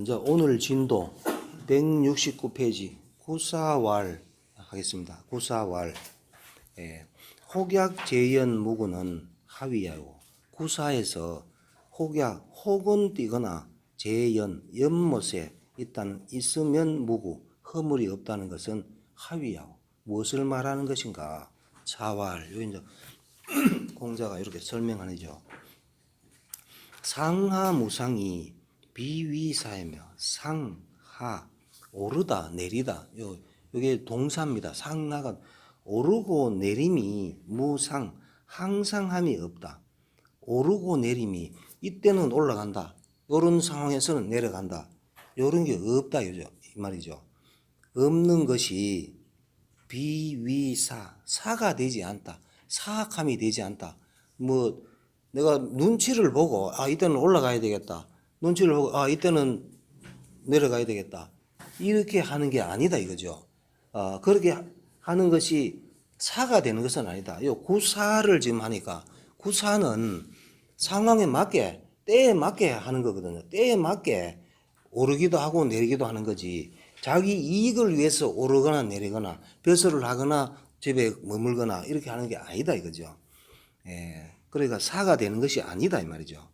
이제 오늘 진도 169페이지 구사왈 하겠습니다. 구사왈. 혹약 재연 무구는 하위하고 구사에서 혹약 혹은 띄거나 재연 연못에 일단 있으면 무구 허물이 없다는 것은 하위하고 무엇을 말하는 것인가? 사왈. 요 이제 공자가 이렇게 설명하죠. 상하무상이 비위사이며 상하 오르다 내리다 요게 동사입니다. 상하가 오르고 내림이 무상 항상함이 없다. 오르고 내림이 이때는 올라간다. 요런 상황에서는 내려간다. 요런 게 없다 이 말이죠. 없는 것이 비위사 사가 되지 않다. 사악함이 되지 않다. 뭐 내가 눈치를 보고 이때는 올라가야 되겠다. 눈치를 보고 이때는 내려가야 되겠다. 이렇게 하는 게 아니다 이거죠. 그렇게 하는 것이 사가 되는 것은 아니다. 요 구사를 지금 하니까 구사는 상황에 맞게 때에 맞게 하는 거거든요. 때에 맞게 오르기도 하고 내리기도 하는 거지. 자기 이익을 위해서 오르거나 내리거나 벼슬을 하거나 집에 머물거나 이렇게 하는 게 아니다 이거죠. 그러니까 사가 되는 것이 아니다 이 말이죠.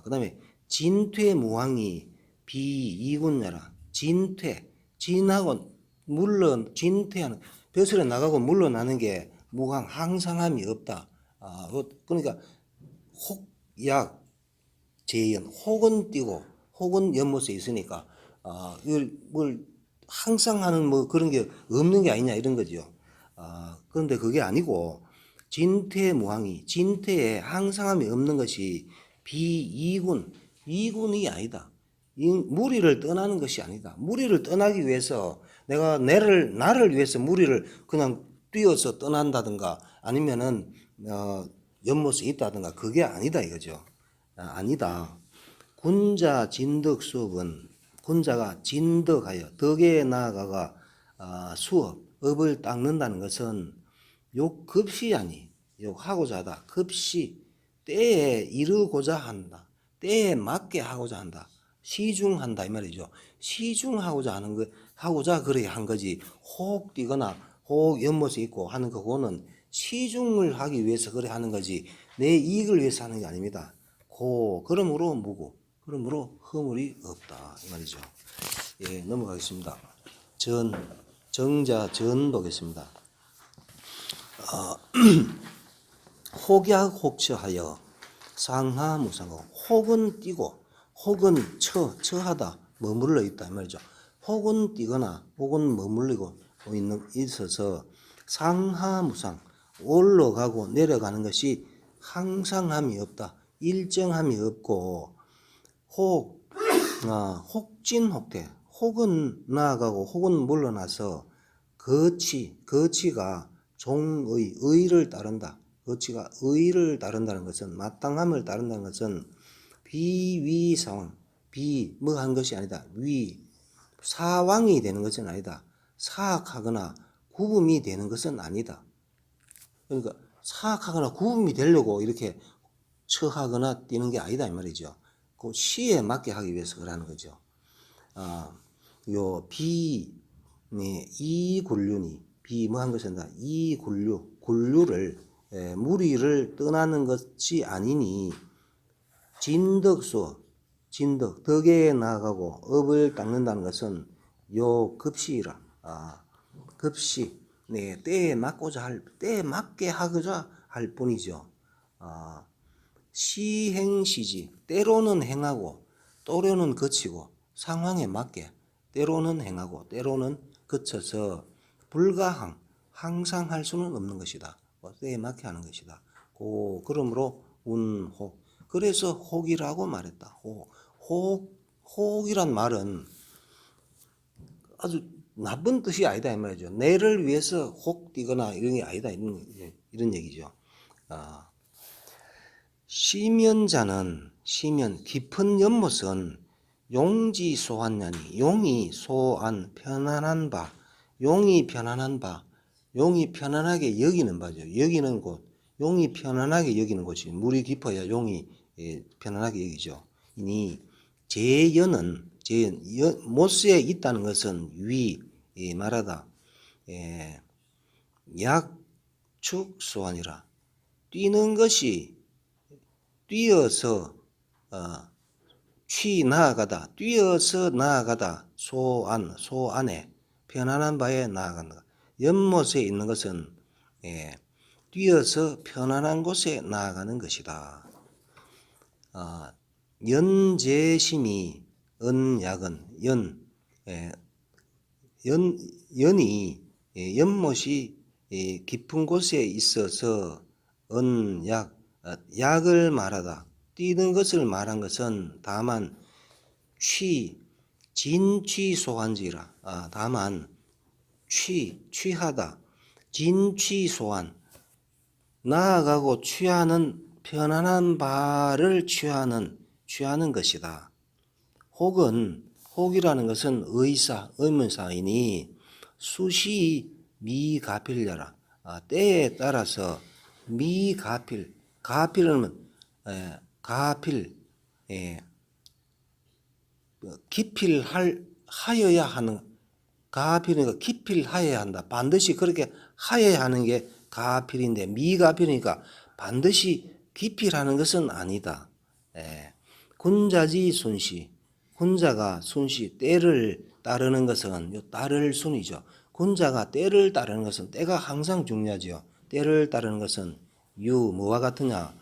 그 다음에 진퇴무황이 비이군여라. 진퇴, 진하고 물론 진퇴하는 벼슬에 나가고 물러나는 게 무황 항상함이 없다. 그러니까 혹약 재연 혹은 띄고 혹은 연못에 있으니까 이걸 뭘 항상 하는 뭐 그런 게 없는 게 아니냐 이런 거죠. 그런데 그게 아니고 진퇴무황이 진퇴에 항상함이 없는 것이 비이군 이군이 아니다. 무리를 떠나는 것이 아니다. 무리를 떠나기 위해서 내가 나를 위해서 무리를 그냥 뛰어서 떠난다든가 아니면은 연못에 있다든가 그게 아니다 이거죠. 아니다. 군자 진덕 수업은 군자가 진덕하여 덕에 나아가가 수업 업을 닦는다는 것은 욕급시 아니 욕하고자 하다. 급시 때에 이르고자 한다. 때에 맞게 하고자 한다. 시중한다 이 말이죠. 시중하고자 하는 거 하고자 그래 한 거지. 혹 뛰거나 혹 연못에 있고 하는 그거는 시중을 하기 위해서 그래 하는 거지. 내 이익을 위해서 하는 게 아닙니다. 그러므로 무고 그러므로 허물이 없다 이 말이죠. 넘어가겠습니다. 정자 전 보겠습니다. 혹약 혹처하여 상하무상하고 혹은 뛰고 혹은 처하다 머물러 있다 이 말이죠. 혹은 뛰거나 혹은 머물리고 있어서 상하무상 올라가고 내려가는 것이 항상함이 없다. 일정함이 없고 혹진혹대 혹은 나아가고 혹은 물러나서 거치가 종의 의를 따른다. 거치가 의를 따른다는 것은 마땅함을 따른다는 것은 비위상황 비뭐한 것이 아니다. 사왕이 되는 것은 아니다. 사악하거나 구분이 되는 것은 아니다. 그러니까 사악하거나 구분이 되려고 이렇게 처하거나 뛰는 게 아니다 이 말이죠. 그 시에 맞게 하기 위해서 그러는 거죠. 이군류니 비뭐한 것이 아니라 군류를 무리를 떠나는 것이 아니니 진덕수 진덕 덕에 나아가고 업을 닦는다는 것은 요 급시라. 급시 때에 맞게 하고자 할 뿐이죠. 시행시지 때로는 행하고 또로는 거치고 상황에 맞게 때로는 행하고 때로는 거쳐서 불가항 항상 할 수는 없는 것이다. 때에 맞게 하는 것이다. 그러므로 운혹 그래서 혹이라고 말했다. 혹이란 말은 아주 나쁜 뜻이 아니다 이 말이죠. 내를 위해서 혹 뛰거나 이런 게 아니다 이런 얘기죠. 시면 깊은 연못은 용지 소환냐니 용이 편안한 바 용이 편안하게 여기는 바죠. 여기는 곳 용이 편안하게 여기는 곳이 물이 깊어야 용이 편안하게 여기죠. 이니 재연은 못에 있다는 것은 위 말하다 약축소환이라 뛰는 것이 뛰어서 나아가다 뛰어서 나아가다 소안에 편안한 바에 나아간다. 연못에 있는 것은 뛰어서 편안한 곳에 나아가는 것이다. 연재심이 은약은 연이 연못이 깊은 곳에 있어서 약을 말하다. 뛰는 것을 말한 것은 다만 진취소환지라. 다만 취하다. 진취소환 나아가고 취하는 편안한 바를 취하는 것이다. 혹이라는 것은 의문사이니 수시 미가필려라. 때에 따라서 가필은 기필하여야 하는 가필이니까 기필하여야 한다. 반드시 그렇게 하여야 하는 게 가필인데 미가필이니까 반드시 기필하는 것은 아니다. 군자지 순시 군자가 순시 때를 따르는 것은 따를 순이죠. 군자가 때를 따르는 것은 때가 항상 중요하죠. 때를 따르는 것은 뭐와 같으냐?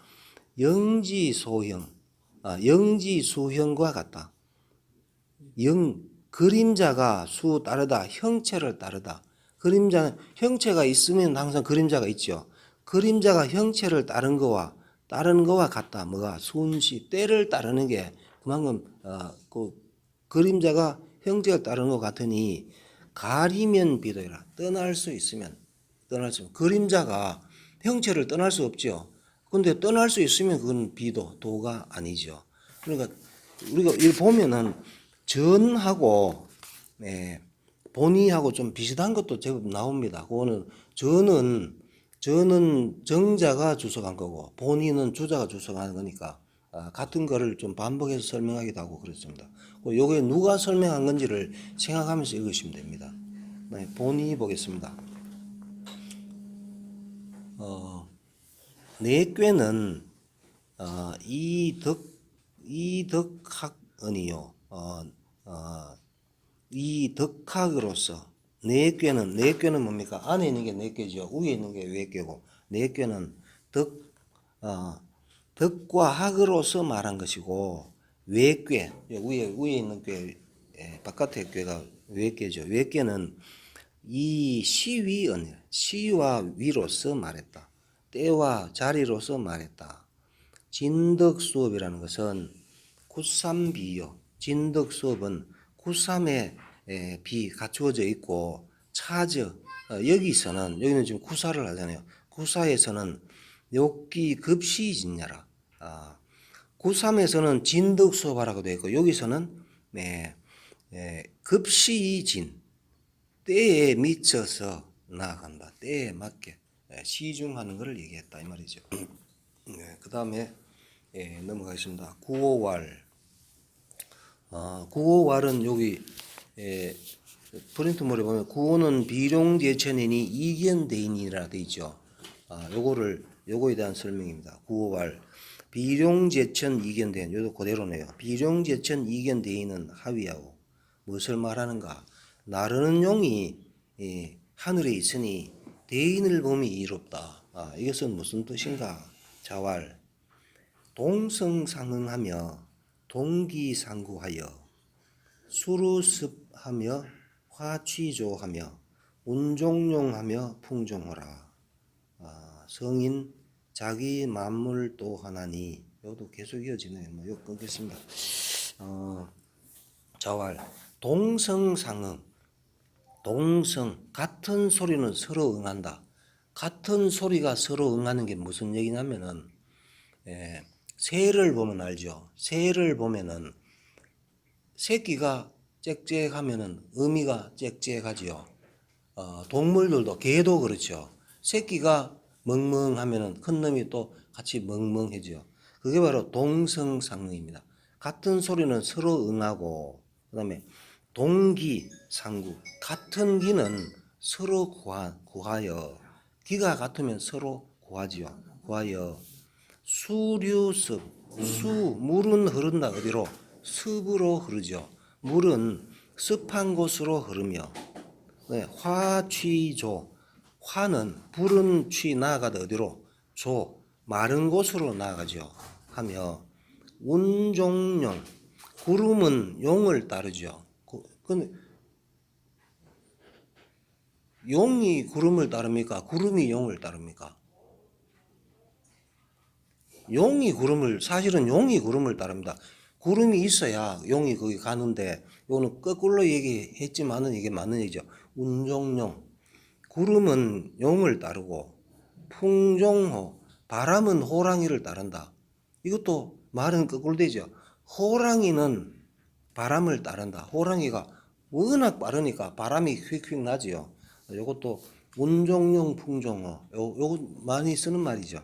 영지수형과 같다. 그림자가 수 따르다 형체를 따르다. 그림자는 형체가 있으면 항상 그림자가 있죠. 그림자가 형체를 따르는 거와 같다. 뭐가 순시 때를 따르는 게 그만큼 그 그림자가 형체를 따르는 것 같으니 가리면 비도이라. 떠날 수 있으면 그림자가 형체를 떠날 수 없죠. 근데 떠날 수 있으면 그건 도가 아니죠. 그러니까 우리가 이 보면은 전하고 본의하고 좀 비슷한 것도 제법 나옵니다. 그거는 전은 정자가 주석한 거고 본의는 주자가 주석한 거니까 같은 거를 좀 반복해서 설명하기도 하고 그렇습니다. 요게 누가 설명한 건지를 생각하면서 읽으시면 됩니다. 본의 보겠습니다. 내꾀는 이덕학언이요. 이덕학으로서 내꾀는 뭡니까? 안에 있는 게 내꾀죠. 위에 있는 게 외꾀고 내꾀는 덕과 학으로서 말한 것이고 외꾀 위에 있는 꾀 바깥의 꾀가 외꾀죠. 외꾀는 이 시와 위로서 말했다. 때와 자리로서 말했다. 진덕수업이라는 것은 구삼비요. 진덕수업은 구삼의 비 갖추어져 있고 차저 여기는 지금 구사를 하잖아요. 구사에서는 욕기 급시진야라. 구삼에서는 진덕수업하라고 되어 있고 여기서는 급시진 때에 미쳐서 나아간다. 때에 맞게 시중하는 것을 얘기했다 이 말이죠. 그 다음에 넘어가겠습니다. 구호왈. 구호왈은 여기 프린트물에 보면 구호는 비룡제천이니 이견대인이라 되어 있죠. 요거에 대한 설명입니다. 구호왈. 비룡제천 이견대인 요도 그대로네요. 비룡제천 이견대인은 하위하고 무엇을 말하는가? 나르는 용이 하늘에 있으니 대인을 봄이 이롭다. 이것은 무슨 뜻인가? 자왈. 동성상응하며 동기상구하여 수루습하며 화취조하며 운종용하며 풍종하라. 성인 자기 만물 또 하나니 이것도 계속 이어지네요. 이거 끊겠습니다. 자왈. 동성상응. 같은 소리는 서로 응한다. 같은 소리가 서로 응하는 게 무슨 얘기냐면은 새를 보면 알죠. 새를 보면은 새끼가 짹짹하면은 어미가 짹짹하지요. 동물들도 개도 그렇죠. 새끼가 멍멍하면은 큰 놈이 또 같이 멍멍해지요. 그게 바로 동성상응입니다. 같은 소리는 서로 응하고 그다음에 동기 상구, 같은 기는 서로 구하여, 기가 같으면 서로 구하지요. 구하여 수류습, 물은 흐른다. 어디로? 습으로 흐르죠. 물은 습한 곳으로 흐르며, 네, 화취조, 화는 불은 취 나아가다. 어디로? 조, 마른 곳으로 나아가죠. 하며 운종용, 구름은 용을 따르죠. 용이 구름을 따릅니까? 구름이 용을 따릅니까? 사실은 용이 구름을 따릅니다. 구름이 있어야 용이 거기 가는데, 이거는 거꾸로 얘기했지만은 이게 맞는 얘기죠. 운종용, 구름은 용을 따르고, 풍종호, 바람은 호랑이를 따른다. 이것도 말은 거꾸로 되죠. 호랑이는 바람을 따른다. 호랑이가 워낙 빠르니까 바람이 휙휙 나지요. 이것도 운종용, 풍종호, 요거 많이 쓰는 말이죠.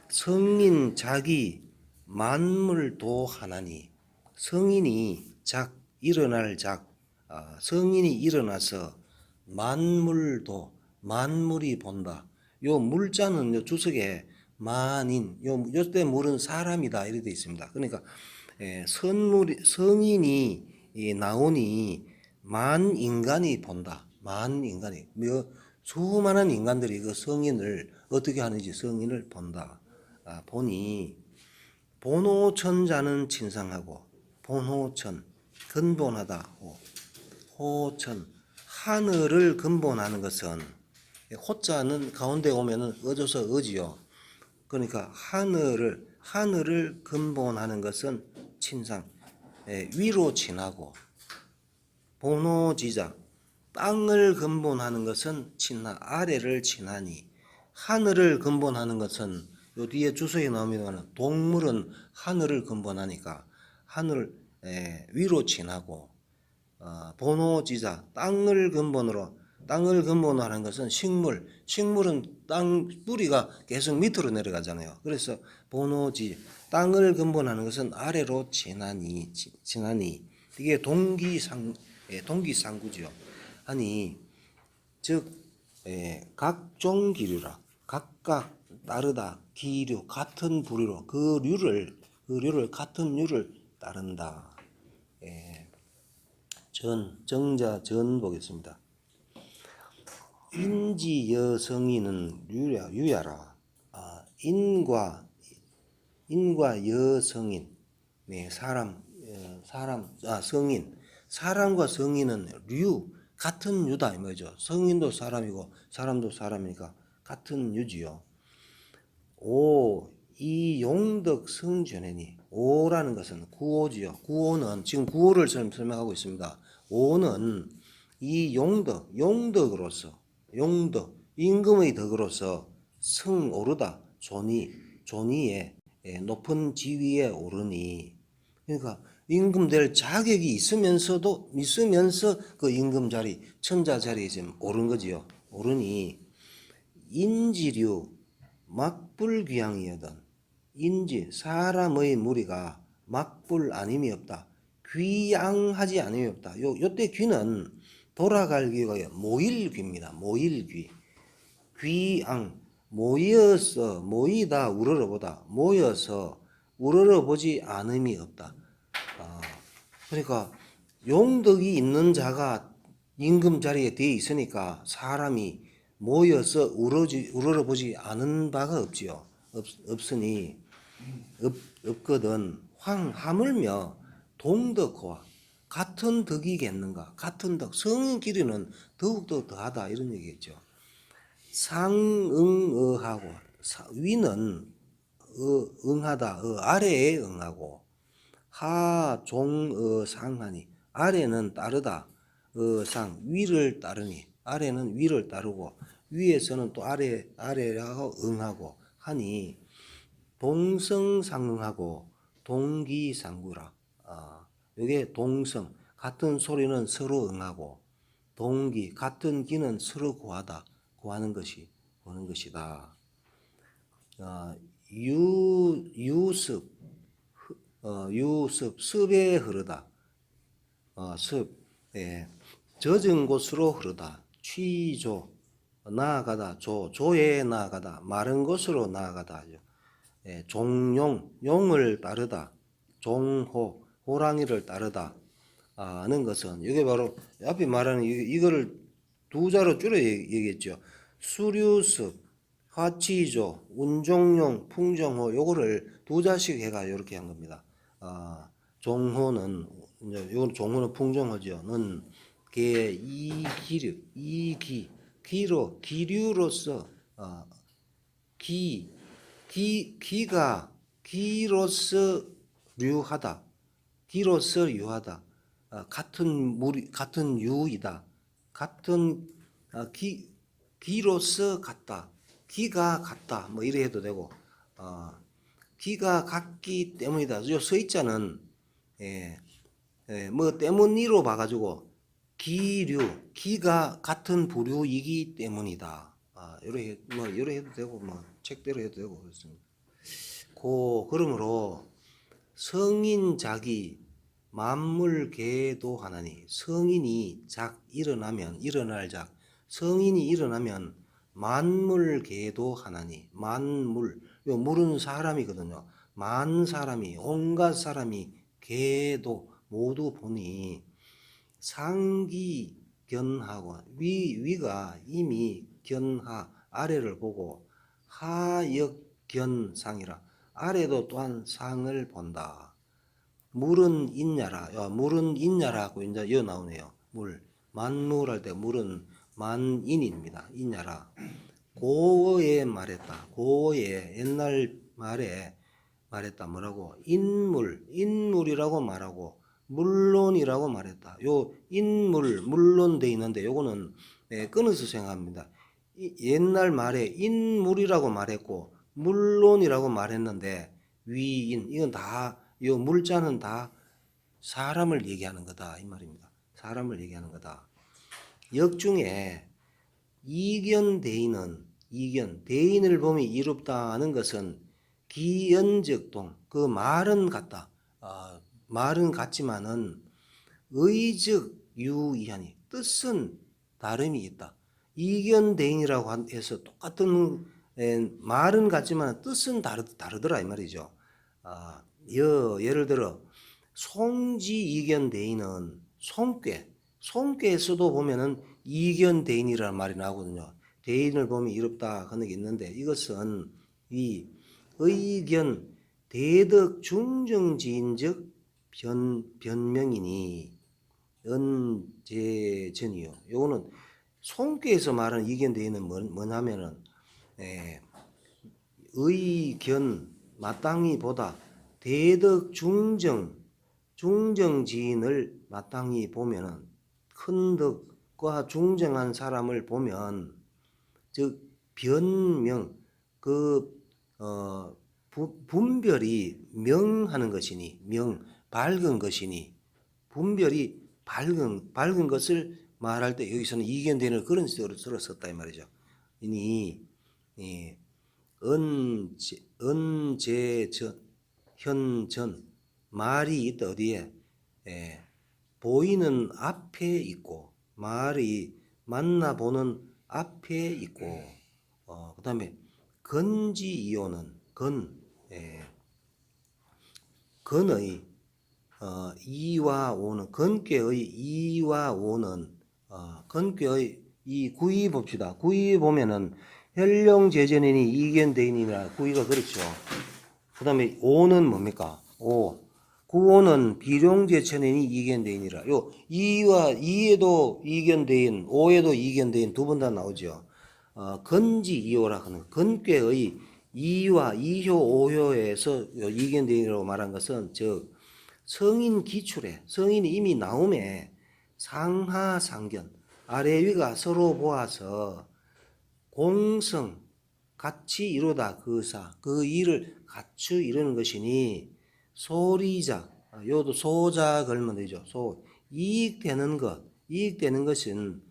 성인 자기 만물도 하나니, 성인이 일어날 성인이 일어나서 만물도, 만물이 본다. 요 물자는 요 주석에 만인, 요때 물은 사람이다 이렇게 되어 있습니다. 그러니까 성인이 나오니 만 인간이 본다. 만 인간이, 수많은 인간들이 그 성인을 어떻게 하는지 성인을 본다. 보니 본호천자는 진상하고, 본호천 근본하다. 호천 하늘을 근본하는 것은, 호자는 가운데 오면은 어조서 어지요. 그러니까 하늘을 근본하는 것은 친상, 위로 지나고, 본호지자 땅을 근본하는 것은 친하, 아래를 지나니, 하늘을 근본하는 것은 요 뒤에 주소에 나오면 동물은 하늘을 근본하니까 하늘 위로 지나고, 본호지자 땅을 근본으로, 땅을 근본으로 하는 것은 식물은 땅 뿌리가 계속 밑으로 내려가잖아요. 그래서 본호지, 땅을 근본하는 것은 아래로 지나니 이게 동기상구죠. 아니 즉 각종 기류라, 각각 다르다. 기류, 같은 부류로 그 류를 같은 류를 따른다. 정자 전 보겠습니다. 인지 여성인은 유야라. 인과 여성인, 성인, 사람과 성인은 같은 유다 이 말이죠. 성인도 사람이고 사람도 사람이니까 같은 유지요. 이 용덕 성전에니, 오라는 것은 구오지요. 구오는 지금 구오를 설명하고 있습니다. 오는 이 용덕으로서, 임금의 덕으로서 오르다. 존위에, 높은 지위에 오르니, 그러니까 임금 될 자격이 있으면서 그 임금 자리, 천자 자리에 지금 오른 거지요. 오르니 인지류 막불귀양이거든. 인지, 사람의 무리가 막불 아님이 없다. 귀양하지 않음이 없다. 요때 귀는 돌아갈 귀가 모일귀입니다. 모일귀. 귀양, 모이다 우러러보다, 모여서 우러러보지 않음이 없다. 그러니까 용덕이 있는 자가 임금 자리에 되어 있으니까 사람이 모여서 우러러보지 않은 바가 없지요. 없으니 없거든. 하물며 동덕과 같은 덕이겠는가. 같은 덕, 성인끼리는 더욱더 더하다 이런 얘기겠죠. 상응어하고, 위는 응하다, 아래에 응하고, 하종상하니, 아래는 따르다, 위를 따르니, 아래는 위를 따르고, 위에서는 또 아래라고 응하고 하니, 동성상응하고 동기상구라. 이게 동성, 같은 소리는 서로 응하고, 동기, 같은 기는 서로 구하는 것이 보는 것이다. 유습, 습에 흐르다. 습, 젖은 곳으로 흐르다. 취조, 나아가다. 조에 나아가다. 마른 곳으로 나아가다. 종용, 용을 따르다. 종호, 호랑이를 따르다. 는 것은 이게 바로 앞에 말하는 이거를 두 자로 줄여 얘기했죠. 수류습, 화치조, 운종용, 풍정호 요거를 두 자씩 해가 이렇게 한 겁니다. 종호는 이제 요건 종호는 풍정호죠. 는 개 이기류 기로 기류로서 기로서 류하다. 기로서 유하다. 같은 유이다. 같은 기로서 같다. 기가 같다. 뭐 이래 해도 되고, 기가 같기 때문이다. 요 서있자는 뭐 때문이로 봐가지고 기가 같은 부류이기 때문이다. 이래 뭐 이래 해도 되고 뭐 책대로 해도 되고 그렇습니다. 그러므로 성인 자기 만물 계도 하나니 성인이 일어날 작 성인이 일어나면 만물 계도 하나니 만물 요 물은 사람이거든요. 만 사람이 온갖 사람이 계도 모두 보니 상기 견하고 위가 이미 견하 아래를 보고 하역견상이라 아래도 또한 상을 본다. 물은 있냐라. 물은 있냐라고 이제 이어 나오네요. 물 만물 할 때 물은 만인입니다. 있냐라. 고어에 말했다. 고어에 옛날 말에 말했다. 뭐라고? 인물이라고 말하고 물론이라고 말했다. 요 물론 돼 있는데 요거는 끊어서 생각합니다. 옛날 말에 인물이라고 말했고 물론이라고 말했는데 위인 이건 다 요 물자는 다 사람을 얘기하는 거다 이 말입니다. 사람을 얘기하는 거다. 역중에 이견대인은 대인을 보면 이롭다는 것은 기연적동 그 말은 같다. 말은 같지만은 의적 유이하니 뜻은 다름이 있다. 이견대인이라고 해서 똑같은 말은 같지만 뜻은 다르더라 이 말이죠. 예를 들어 송지 이견대인은 송꾀에서도 보면은 이견대인이라는 말이 나오거든요. 대인을 보면 이롭다 하는 게 있는데 이것은 이 의견 대덕 중정지인적 변명이니 언제전이요. 요거는 송꾀에서 말하는 이견대인은 뭐냐면은 의견 마땅히 보다 대덕 중정지인을 마땅히 보면은 큰 덕과 중정한 사람을 보면 즉 변명 분별이 명하는 것이니 밝은 것이니 분별이 밝은 것을 말할 때 여기서는 이견대인을 그런 식으로 썼다 이 말이죠. 이니 현전 말이 있다 어디에 보이는 앞에 있고 말이 만나보는 앞에 있고 그 다음에 건지이오는 건의 이와 오는 건꾀의 이와 오는 건꾀의 이 구의 봅시다. 구의 보면은 현령제전이니 이견대인이라 구의가 그렇죠. 그 다음에 오는 뭡니까? 구오는 비룡제천이니 이견대인이라. 요 이에도 이견대인, 오에도 이견대인 두 번 다 나오죠. 건지이오라 하는 건꾀의 이와 이효 오효에서 이견대인이라고 말한 것은 즉 성인 기출에 성인이 이미 나옴에 상하상견 아래 위가 서로 보아서 공성 같이 이루다 그 일을 같이 이루는 것이니 소리자 요도 소자 걸면 되죠. 이익되는 것은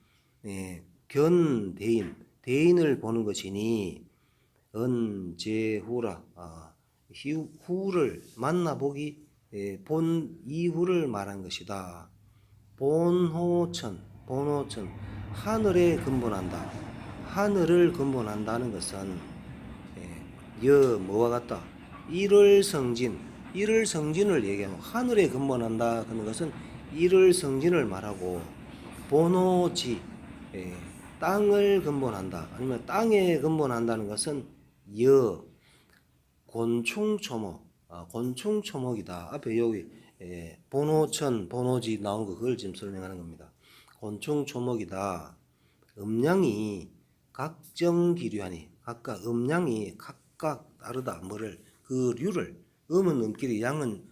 대인을 보는 것이니 언제후라 후를 만나보기 본 이후를 말한 것이다. 본호천, 하늘에 근본한다. 하늘을 근본한다는 것은 뭐와 같다. 일월성진, 일월성진을 얘기하면 하늘에 근본한다 하는 것은 일월성진을 말하고 본호지, 땅을 근본한다. 아니면 땅에 근본한다는 것은 곤충초목, 곤충초목이다. 앞에 여기 본호천, 본호지 나온 거 그걸 지금 설명하는 겁니다. 곤충초목이다. 음양이 각정기류하니, 각각 음양이 각각 다르다. 뭐를 그 류를 음은 음끼리 양은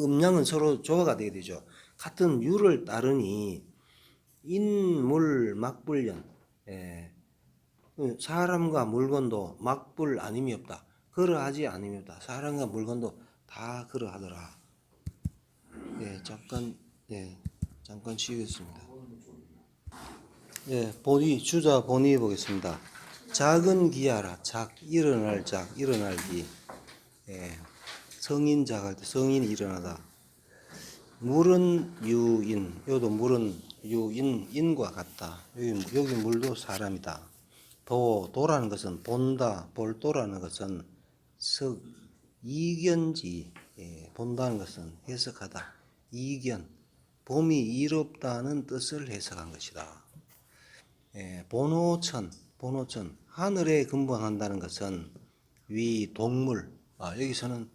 음양은 서로 조화가 되게 되죠. 같은 류를 따르니 인물 막불년, 사람과 물건도 막불 아님이 없다. 그러하지 아님이 없다. 사람과 물건도 다 그러하더라. 잠깐 쉬겠습니다. 주자 본의 보겠습니다. 작은 기하라. 일어날 일어날기. 성인작 할 때 성인이 일어나다. 물은 유인, 요도 물은 유인, 인과 같다. 여기 물도 사람이다. 도라는 것은 본다, 볼도라는 것은 이견지, 본다는 것은 해석하다. 이견, 봄이 이롭다는 뜻을 해석한 것이다. 본호천, 하늘에 근본한다는 것은 위 동물, 여기서는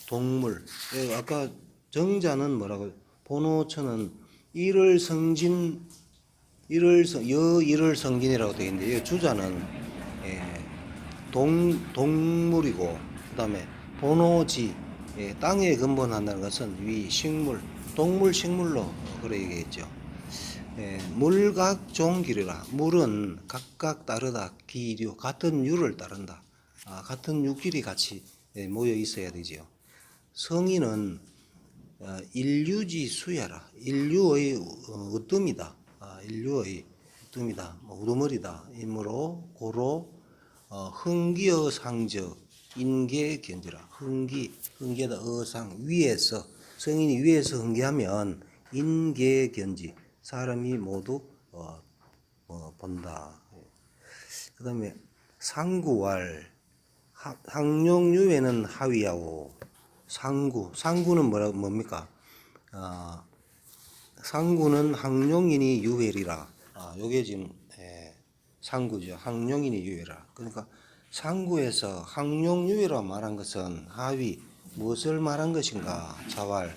동물, 아까 정자는 뭐라고? 본호천은 일월성진이라고 되어 있는데, 주자는 동물이고, 그 다음에 본호지, 땅에 근본한다는 것은 위 식물, 동물 식물로 그래 얘기했죠. 물각종기류라. 물은 각각 다르다. 기류, 같은 유를 따른다. 같은 유끼리 같이 모여 있어야 되지요. 성인은 인류지 수야라. 인류의 으뜸이다. 인류의 으뜸이다. 우두머리다. 이므로 고로 흥기어 상적 인계 견지라. 흥기에다 어상 위에서, 성인이 위에서 흥기하면 인계 견지, 사람이 모두 본다. 그 다음에 상구왈, 항룡유에는 하위하오. 상구는 뭡니까? 상구는 항룡인이 유해리라. 요게 지금 상구죠. 항룡인이 유해라. 그러니까 상구에서 항룡유해라 말한 것은 하위, 무엇을 말한 것인가? 자왈,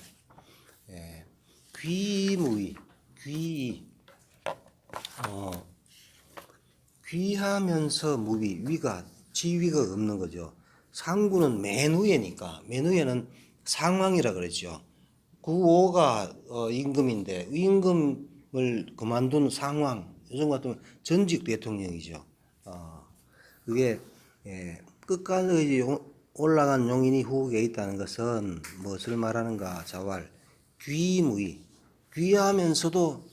귀무위, 귀하면서 무위, 위가 지위가 없는 거죠. 상구는 맨 위에니까, 맨 위에는 상왕이라 그랬죠. 구호가 임금인데 임금을 그만둔 상왕, 요즘 같으면 전직 대통령이죠. 그게 끝까지 올라간 용인이 후국에 있다는 것은 무엇을 말하는가? 자왈, 귀무위, 귀하면서도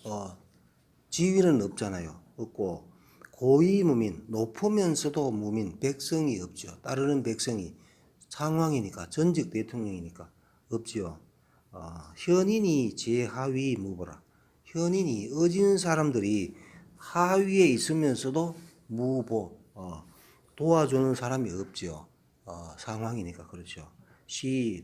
지위는 없잖아요. 없고, 고위무민, 높으면서도 무민, 백성이 없죠. 따르는 백성이 상황이니까, 전직 대통령이니까 없지요. 현인이 제하위 무보라. 현인이 어진 사람들이 하위에 있으면서도 무보, 도와주는 사람이 없죠. 상황이니까 그렇죠.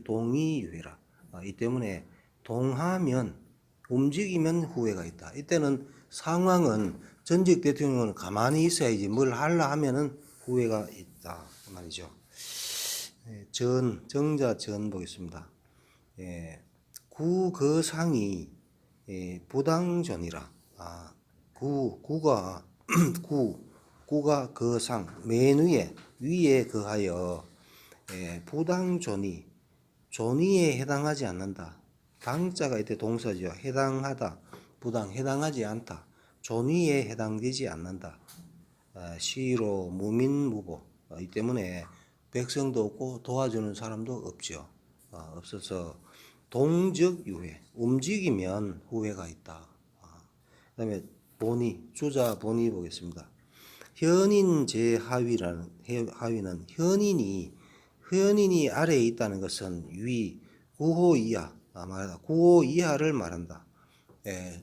동의유해라. 이 때문에 동하면, 움직이면 후회가 있다. 이때는 상황은 전직 대통령은 가만히 있어야지 뭘 하려 하면은 후회가 있다. 그 말이죠. 정자 보겠습니다. 구거상이 부당전이라. 구가 구가 거상, 맨 위에 거하여 부당존이, 존의에 해당하지 않는다. 당자가 이때 동사죠. 해당하다, 부당, 해당하지 않다. 존의에 해당되지 않는다. 시로 무민무보. 이 때문에 백성도 없고 도와주는 사람도 없죠. 없어서 동적유해, 움직이면 후회가 있다. 그 다음에 주자 본의 보겠습니다. 현인 제하위는 현인이 아래에 있다는 것은 위, 구호 이하, 구호 이하를 말한다. 예.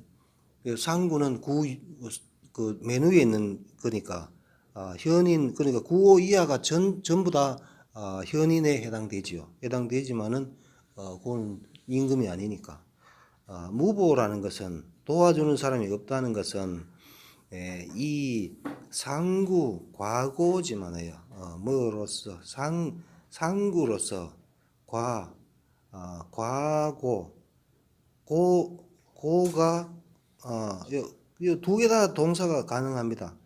그 상구는 그 맨 위에 있는 거니까 현인 그러니까 구호 이하가 전부 다 현인에 해당되지요. 해당되지만은 그건 임금이 아니니까. 무보라는 것은 도와주는 사람이 없다는 것은 이 상구 과거지만요. 뭐로서 상구로서 과고 고가 두 개 다 동사가 가능합니다.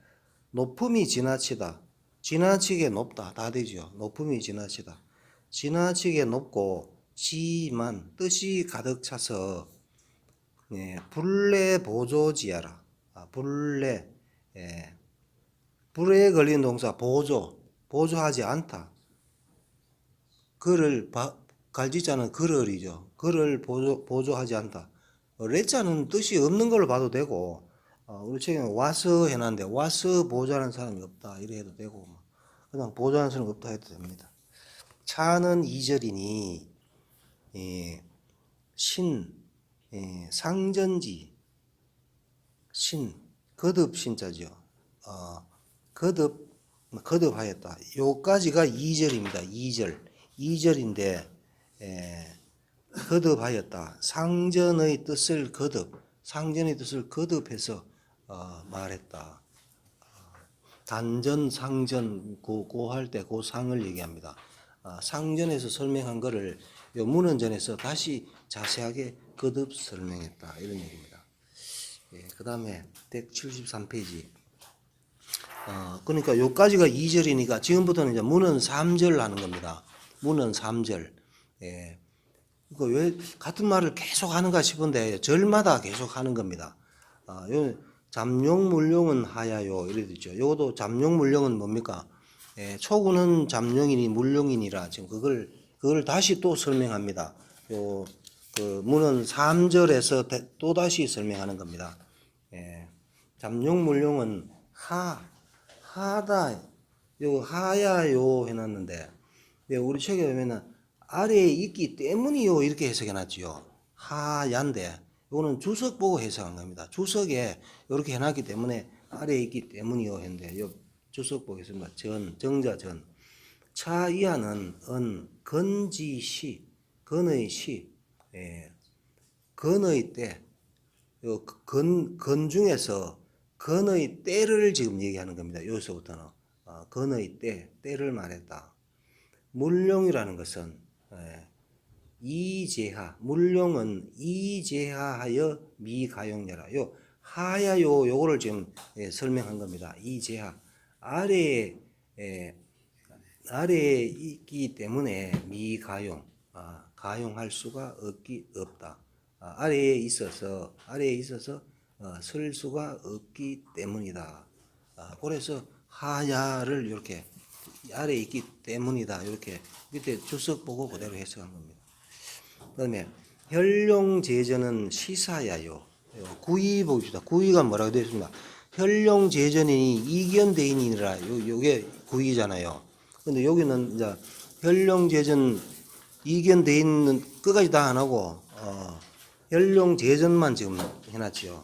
높음이 지나치다, 지나치게 높다 다 되죠. 높음이 지나치다, 지나치게 높고 지만 뜻이 가득 차서 불내 보조지하라. 불내 불에 걸린 동사 보조하지 않다. 그를 갈지자는 그를이죠. 그를 보조하지 않다. 레자는 뜻이 없는 걸로 봐도 되고 우리 책에는 와서 해놨는데 와서 보조하는 사람이 없다 이래 해도 되고 그냥 보조하는 사람이 없다 해도 됩니다. 차는 2절이니 신 상전지 신 거듭 신자죠. 거듭하였다. 요까지가 2절입니다. 2절인데 거듭하였다. 상전의 뜻을 거듭해서 말했다. 단전, 상전, 고할 때 그 상을 얘기합니다. 상전에서 설명한 거를 요 문헌전에서 다시 자세하게 거듭 설명했다. 이런 얘기입니다. 그 다음에 173페이지. 그러니까 요까지가 2절이니까 지금부터는 이제 문헌 3절 하는 겁니다. 문헌 3절. 이거 왜 같은 말을 계속 하는가 싶은데 절마다 계속 하는 겁니다. 요 잠룡 물룡은 하야요 이래 되죠. 요것도 잠룡 물룡은 뭡니까? 초구는 잠룡이니 물룡이니라 지금 그걸 다시 또 설명합니다. 그 문헌 3절에서 또 다시 설명하는 겁니다. 잠룡 물룡은 하다 요 하야요 해놨는데 우리 책에 보면은 아래에 있기 때문이요 이렇게 해석해놨지요. 하야인데 이거는 주석 보고 해석한 겁니다. 주석에 이렇게 해놨기 때문에 아래에 있기 때문이요 했는데 요 주석 보고 했습니다. 정자 전 차 이하는 건지시 건의 시 건의 때 건 중에서 건의 때를 지금 얘기하는 겁니다. 여기서부터는 건의 때를 말했다. 물룡이라는 것은 이제하 물룡은 이제하하여 미가용녀라. 요 하야요 요거를 지금 설명한 겁니다. 이제하 아래에 있기 때문에 미가용 가용할 수가 없다. 아래에 있어서 쓸 수가 없기 때문이다. 그래서 하야를 이렇게 아래에 있기 때문이다. 이렇게 밑에 주석 보고 그대로 해석한 겁니다. 그 다음에 혈룡제전은 시사야요. 구의 봅시다. 구의가 뭐라고 되어 있습니다. 혈룡제전이니 이견대인이라 요게 구의잖아요. 근데 여기는 이제 혈룡제전 이견대인은 끝까지 다 안 하고 혈룡제전만 지금 해놨죠.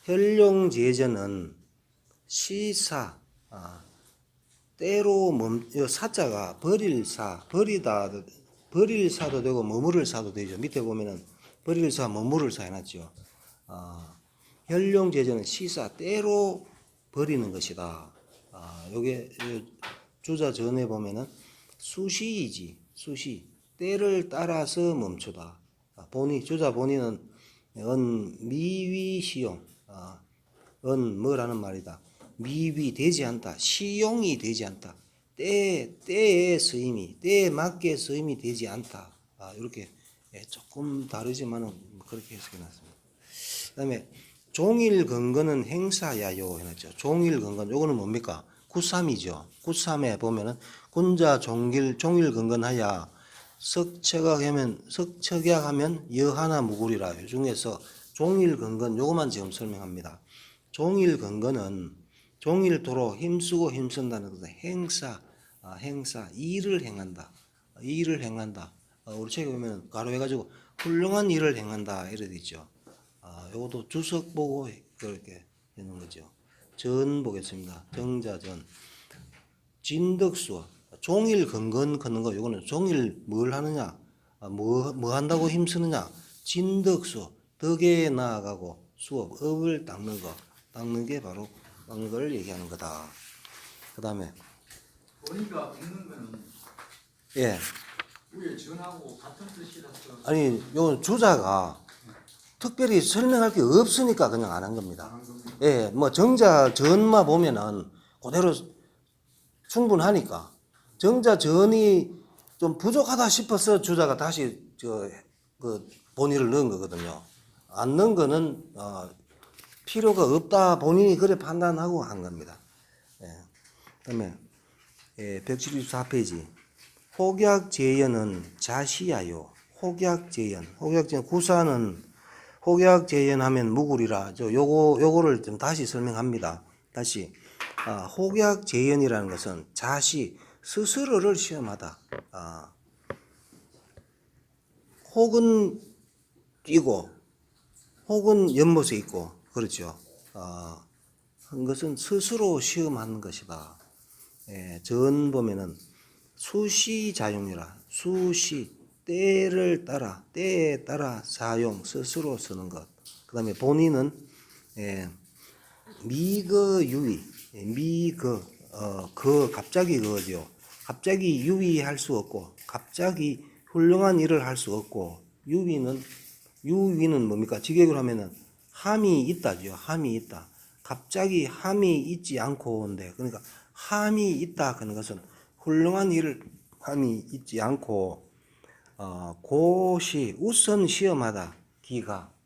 혈룡제전은 시사 때로 사자가 버릴 사도 되고 머무를 사도 되죠. 밑에 보면은 버릴 사 머무를 사 해놨죠. 혈룡제전은 시사 때로 버리는 것이다. 요게 주자 전에 보면은 수시이지 수시 때를 따라서 멈추다. 주자 본인은 미위시용 뭐라는 말이다. 미위 되지 않다. 시용이 되지 않다. 때에 쓰임이 때에 맞게 쓰임이 되지 않다. 이렇게 조금 다르지만은 그렇게 해석해놨습니다. 그다음에 종일 근거는 행사야요 해놨죠. 종일 근거 요거는 뭡니까? 굿삼이죠. 굿삼에 보면은 군자 종일 근건하야 석척약하면 여하나 무구리라. 요 중에서 종일 근건 요거만 지금 설명합니다. 종일 근거는 종일토록 힘쓰고 힘쓴다는 것은 행사 일을 행한다. 우리 책에 보면 가로 해가지고 훌륭한 일을 행한다 이래 있죠. 요것도 주석 보고 그렇게 되는 거죠. 전 보겠습니다. 정자전. 진덕수. 종일 건건 걷는 거. 요거는 종일 뭘 하느냐? 뭐 한다고 힘쓰느냐? 진덕수. 덕에 나아가고 수업, 업을 닦는 거. 닦는 게 바로 닦는 걸 얘기하는 거다. 그 다음에 보니까 읽는 거는 예. 위에 전하고 같은 뜻이라서 아니 요 주자가 특별히 설명할 게 없으니까 그냥 안 한 겁니다. 예, 뭐 정자 전만 보면은 그대로 충분하니까 정자 전이 좀 부족하다 싶어서 주자가 다시 그 본의를 넣은 거거든요. 안 넣은 거는 필요가 없다 본인이 그래 판단하고 한 겁니다. 예. 그다음에 174페이지 혹약재연은 자시야요. 혹약재연 구사는 혹약재연하면 무구리라. 요거를 좀 다시 설명합니다. 다시 혹약재연이라는 것은 자시 스스로를 시험하다. 혹은 뛰고 혹은 연못에 있고 그렇죠. 한 것은 스스로 시험하는 것이다. 전 보면은 수시자용이라. 수시 때에 따라 사용 스스로 쓰는 것. 그 다음에 본인은 미거유의. 갑자기 그거죠. 갑자기 유의할 수 없고 갑자기 훌륭한 일을 할 수 없고 유의는 뭡니까? 직역으로 하면은 함이 있다죠. 함이 있다. 갑자기 함이 있지 않고인데 그러니까 함이 있다 그런 것은 훌륭한 일을 함이 있지 않고 고시 우선 시험하다.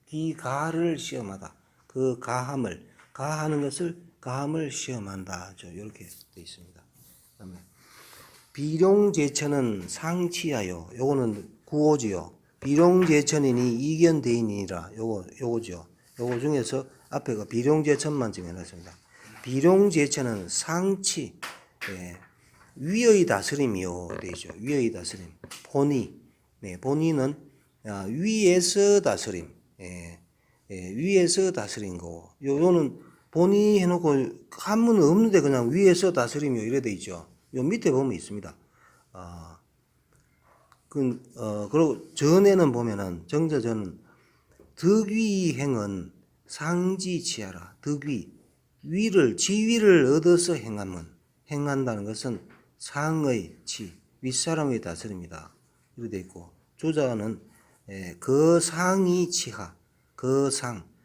기가를 시험하다. 그 가하는 것을 가함을 시험한다. 이렇게 되어 있습니다. 그다음에 비룡제천은 상치하여. 요거는 구호지요. 비룡제천이니 이견대인이라. 요거죠. 요거 중에서 앞에가 비룡제천만 지금 해놨습니다. 비룡제천은 상치, 위의 다스림이요. 되죠. 위의 다스림. 본의는 위에서 다스림. 위에서 다스린 거. 요는 본의 해놓고 한문은 없는데 그냥 위에서 다스림이요. 이래 돼 있죠. 요 밑에 보면 있습니다. 그리고 전에는 보면은 정자전은 덕위행은 상지치하라. 지위를 얻어서 행한다는 것은 상의 치, 윗사람의 다스림이다. 이렇게 돼 있고 조자는 그 상이 치하,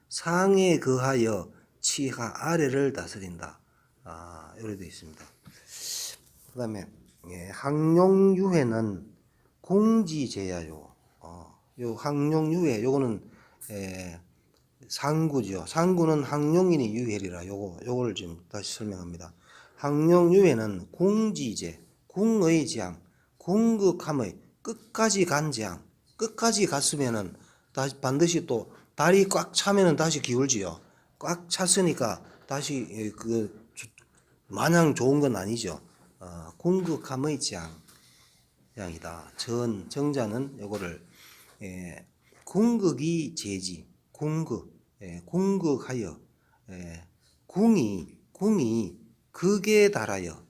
상에 거하여 치하 아래를 다스린다. 이렇게 돼 있습니다. 그 다음에 항룡유해는 공지제야요. 요 항룡유해 요거는 상구죠. 상구는 항룡인이 유해리라. 요거를 지금 다시 설명합니다. 항룡유해는 공지제, 궁의 재앙, 궁극함의 끝까지 간 재앙. 끝까지 갔으면은 다시 반드시 또 다리 꽉 차면은 다시 기울지요. 꽉 찼으니까 다시 마냥 좋은 건 아니죠. 궁극함의 재앙이다. 정자는 요거를 궁극이 제지, 궁극하여, 궁이 극에 달하여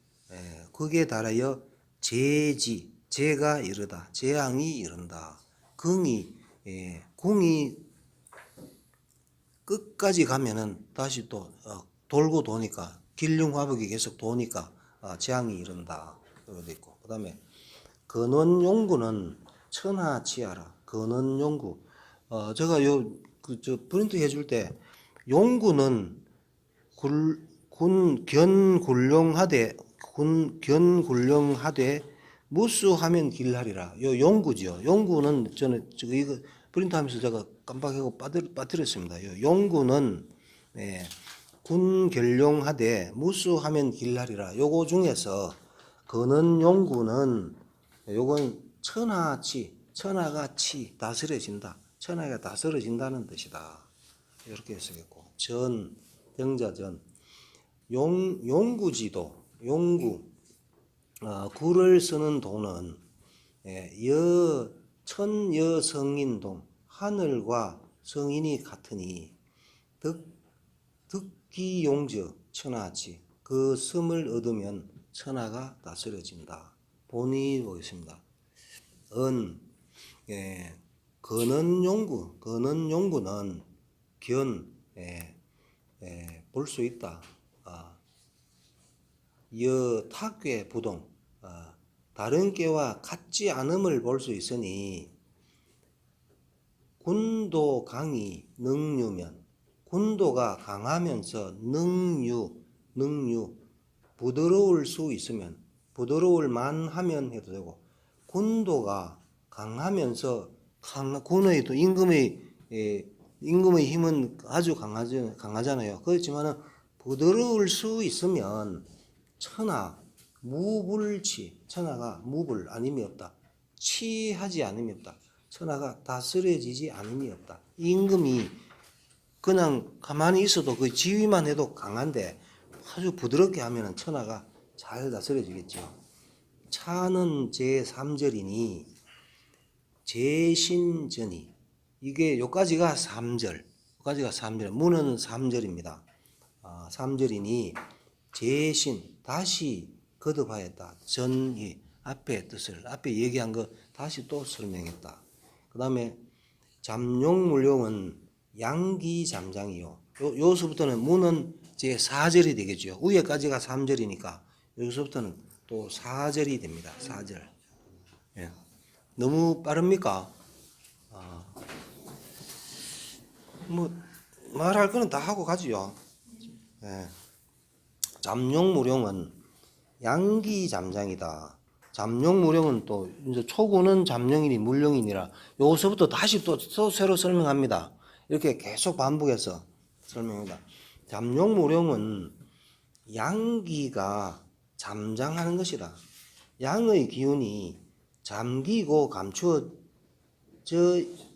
제가 이르다, 재앙이 이른다. 궁이 끝까지 가면은 다시 또 돌고 도니까 길흉화복이 계속 도니까 재앙이 이른다. 이렇게 있고 그 다음에 근원용구는 천하치하라. 근원용구. 제가 프린트 해줄 때 용구는 견굴룡하되 무수하면 길하리라. 요 용구죠. 용구는 저는 이거 프린트하면서 제가 깜빡하고 빠뜨렸습니다. 요 용구는 군결룡하되 무수하면 길하리라. 요거 중에서 근원용구는 요건 천하가 다스려진다. 천하가 다스려진다는 뜻이다. 이렇게 해석했고 정자전 용구지도 구를 쓰는 도는 천여성인동 하늘과 성인이 같으니 득기용저 천하지. 그 섬을 얻으면 천하가 다스려진다. 본의 보겠습니다. 근원용구는 볼 수 있다. 탁괴 부동, 다른 꾀와 같지 않음을 볼 수 있으니 군도 강이 능유면, 군도가 강하면서 능유 부드러울 수 있으면, 부드러울 만하면 해도 되고, 군도가 강하면서 군의 또 임금의 힘은 아주 강하잖아요. 그렇지만은 부드러울 수 있으면 천하 무불치, 천하가 무불 아님이 없다. 치하지 않음이 없다. 천하가 다스려지지 않음이 없다. 임금이 그냥 가만히 있어도 그 지위만 해도 강한데 아주 부드럽게 하면은 천하가 잘 다스려지겠죠. 차는 제3절이니 제신전이, 이게 요까지가 3절, 요까지가 3절, 문은 3절입니다. 3절이니 제신, 다시 거듭하였다. 전이 앞에 뜻을, 앞에 얘기한 거 다시 또 설명했다. 그 다음에 잠룡물룡은 양기잠장이요. 요서부터는 문은 제4절이 되겠죠. 위에까지가 3절이니까 여기서부터는 또 4절이 됩니다. 4절. 예. 너무 빠릅니까? 뭐 말할 거는 다 하고 가지요. 예. 잠룡무룡은 양기잠장이다. 잠룡무룡은 또 이제 초구는 잠룡이니 물룡이니라 여기서부터 다시 또 새로 설명합니다. 이렇게 계속 반복해서 설명합니다. 잠룡무룡은 양기가 잠장하는 것이다. 양의 기운이 잠기고 감추어져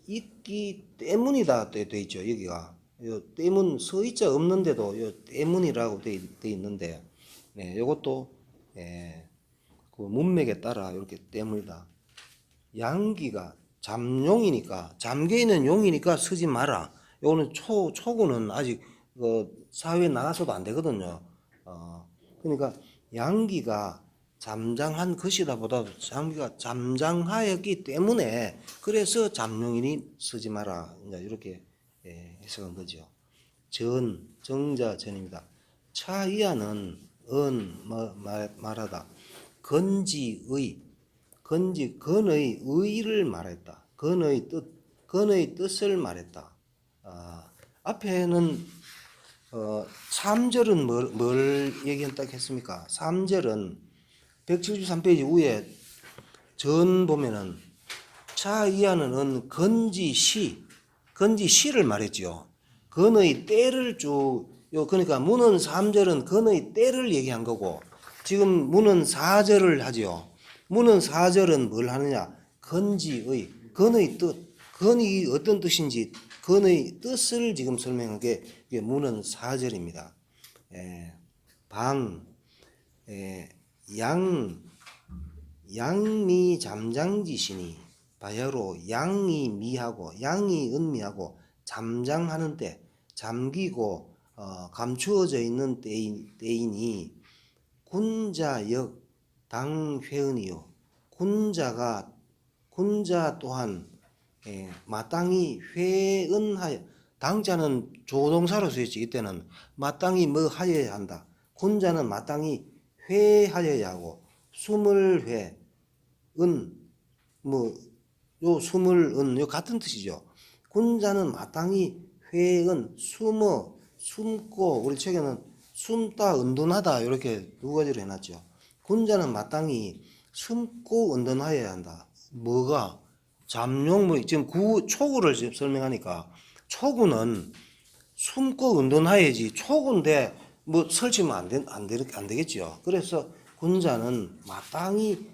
있기 때문이다 돼 있죠. 여기가 요 때문 서의자 없는데도 요 때문이라고 돼 있는데, 네, 요것도 그 문맥에 따라 이렇게 때문이다. 양기가 잠용이니까 잠겨 있는 용이니까 쓰지 마라. 요거는 초구는 아직 사회에 나가서도 안 되거든요. 그러니까 양기가 잠장한 것이다 보다 양기가 잠장하였기 때문에 그래서 잠룡이니 쓰지 마라. 이렇게 해석한 거죠. 정자전입니다. 차이하는 말하다. 건의 의를 말했다. 건의 뜻을 말했다. 앞에는 3절은 뭘 얘기한다 했습니까? 3절은 173페이지 위에 전 보면은 차이하는 건지시를 말했죠. 건의 때를 그러니까 문은 3절은 건의 때를 얘기한 거고, 지금 문은 4절을 하지요. 문은 4절은 뭘 하느냐? 건의 뜻, 건이 어떤 뜻인지 건의 뜻을 지금 설명한 게 문은 4절입니다. 양미 잠장지시니 바야로 양이 미하고 양이 은미하고 잠장하는 때, 잠기고 감추어져 있는 때이니 군자역 당회은이요. 군자 또한 마땅히 회은하여, 당자는 조동사로 쓰였지. 이때는 마땅히 뭐 하여야 한다. 군자는 마땅히 회하여야 하고, 20회 요 20은 요 같은 뜻이죠. 군자는 마땅히 회은 숨고, 우리 책에는 숨다 은둔하다 이렇게 두 가지로 해놨죠. 군자는 마땅히 숨고 은둔하여야 한다. 뭐가? 잠룡무, 지금 초구를 지금 설명하니까 초구는 숨고 은둔하여야지, 초구인데 뭐 설치면 안 되겠죠. 그래서 군자는 마땅히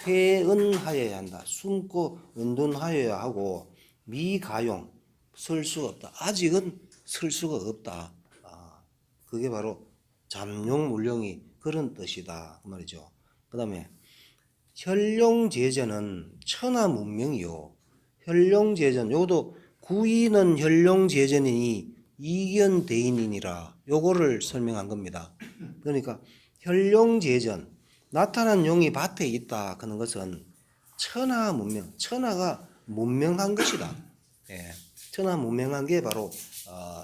회은하여야 한다. 숨고 은둔하여야 하고, 미가용, 설 수가 없다. 아직은 설 수가 없다. 그게 바로 잠룡물룡이 그런 뜻이다 그 말이죠. 그 다음에 혈룡제전은 천하문명이요. 혈룡제전, 요것도 구이는 혈룡제전이니 이견대인이니라 요거를 설명한 겁니다. 그러니까 현룡제전 나타난 용이 밭에 있다 그런 것은 천하 문명, 천하가 문명한 것이다. 예, 천하 문명한 게 바로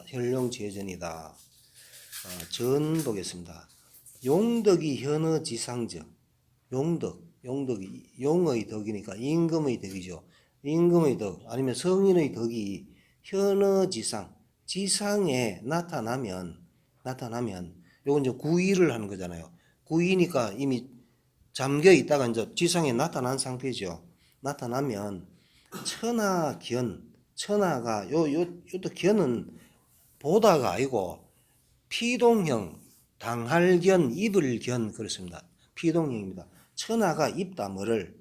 현룡제전이다. 전 보겠습니다. 용덕이 현어지상적. 용덕이 용의 덕이니까 임금의 덕이죠. 임금의 덕 아니면 성인의 덕이 현어지상 지상에 나타나면 요건 이제 구의를 하는 거잖아요. 구의니까 이미 잠겨 있다가 이제 지상에 나타난 상태죠. 나타나면 천하가 요또 견은 보다가 아니고 피동형 당할견 입을견 그렇습니다. 피동형입니다. 천하가 입다 뭐를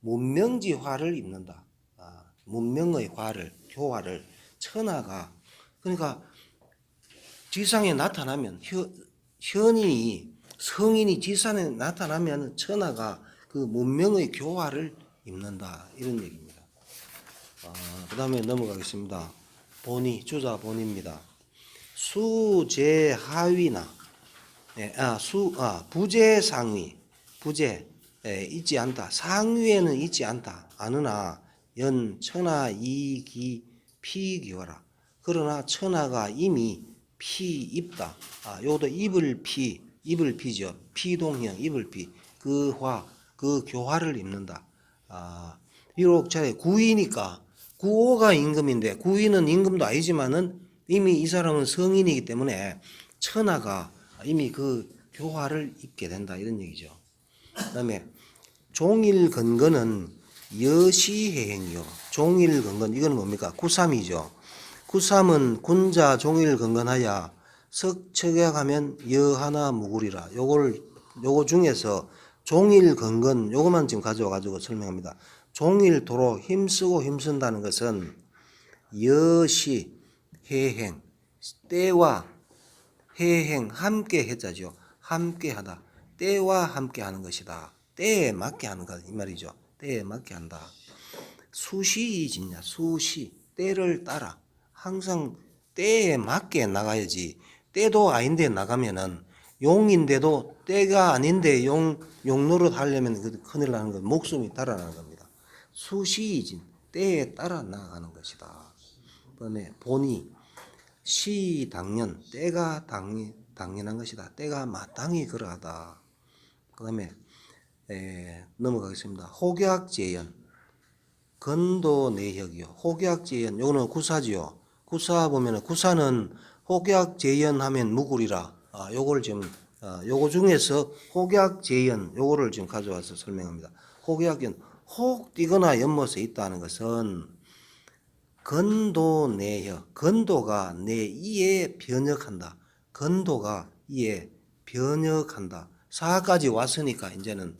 문명지화를 입는다. 문명의 교화를 천하가 그러니까 지상에 나타나면 성인이 지상에 나타나면 천하가 그 문명의 교화를 입는다 이런 얘기입니다. 그 다음에 넘어가겠습니다. 주자 본입니다. 수재 하위나 부재 상위 부재 있지 않다. 상위에는 있지 않다. 않으나 연 천하 이기 피기와라. 그러나 천하가 이미 피 입다. 요도 입을 피죠. 피동형 입을 피. 그 교화를 입는다. 비록 차례 구이니까 구오가 임금인데 구이는 임금도 아니지만은 이미 이 사람은 성인이기 때문에 천하가 이미 그 교화를 입게 된다 이런 얘기죠. 그다음에 종일건건은 여시해행이요. 종일건건 이건 뭡니까? 구삼이죠. 구삼은 군자 종일건건하야 석척약하면 여하나 무구리라. 요거 중에서 종일건건 요거만 지금 가져와 가지고 설명합니다. 종일토록 힘쓰고 힘쓴다는 것은 여시 해행 때와 해행 함께 해자죠. 함께 하다. 때와 함께 하는 것이다. 때에 맞게 하는 것 이 말이죠. 때에 맞게 한다. 수시이진냐 수시 때를 따라 항상 때에 맞게 나가야지. 때도 아닌데 나가면은 용인데도 때가 아닌데 용 노릇 하려면 큰일 나는 거 목숨이 달아나는 겁니다. 수시이진 때에 따라 나가는 것이다. 그다음에 본이 시당연 때가 당연한 것이다. 때가 마땅히 그러하다. 그다음에 넘어가겠습니다. 호객제연 건도내혁이요. 호객제연 요거는 구사지요. 구사 보면은 구사는 호객제연 하면 무구리라. 요걸 지금 요거 중에서 호객제연 요거를 지금 가져와서 설명합니다. 호객연 혹 뛰거나 연못에 있다는 것은 건도내혁 건도가 내 이에 변역한다. 건도가 이에 변역한다. 사까지 왔으니까 이제는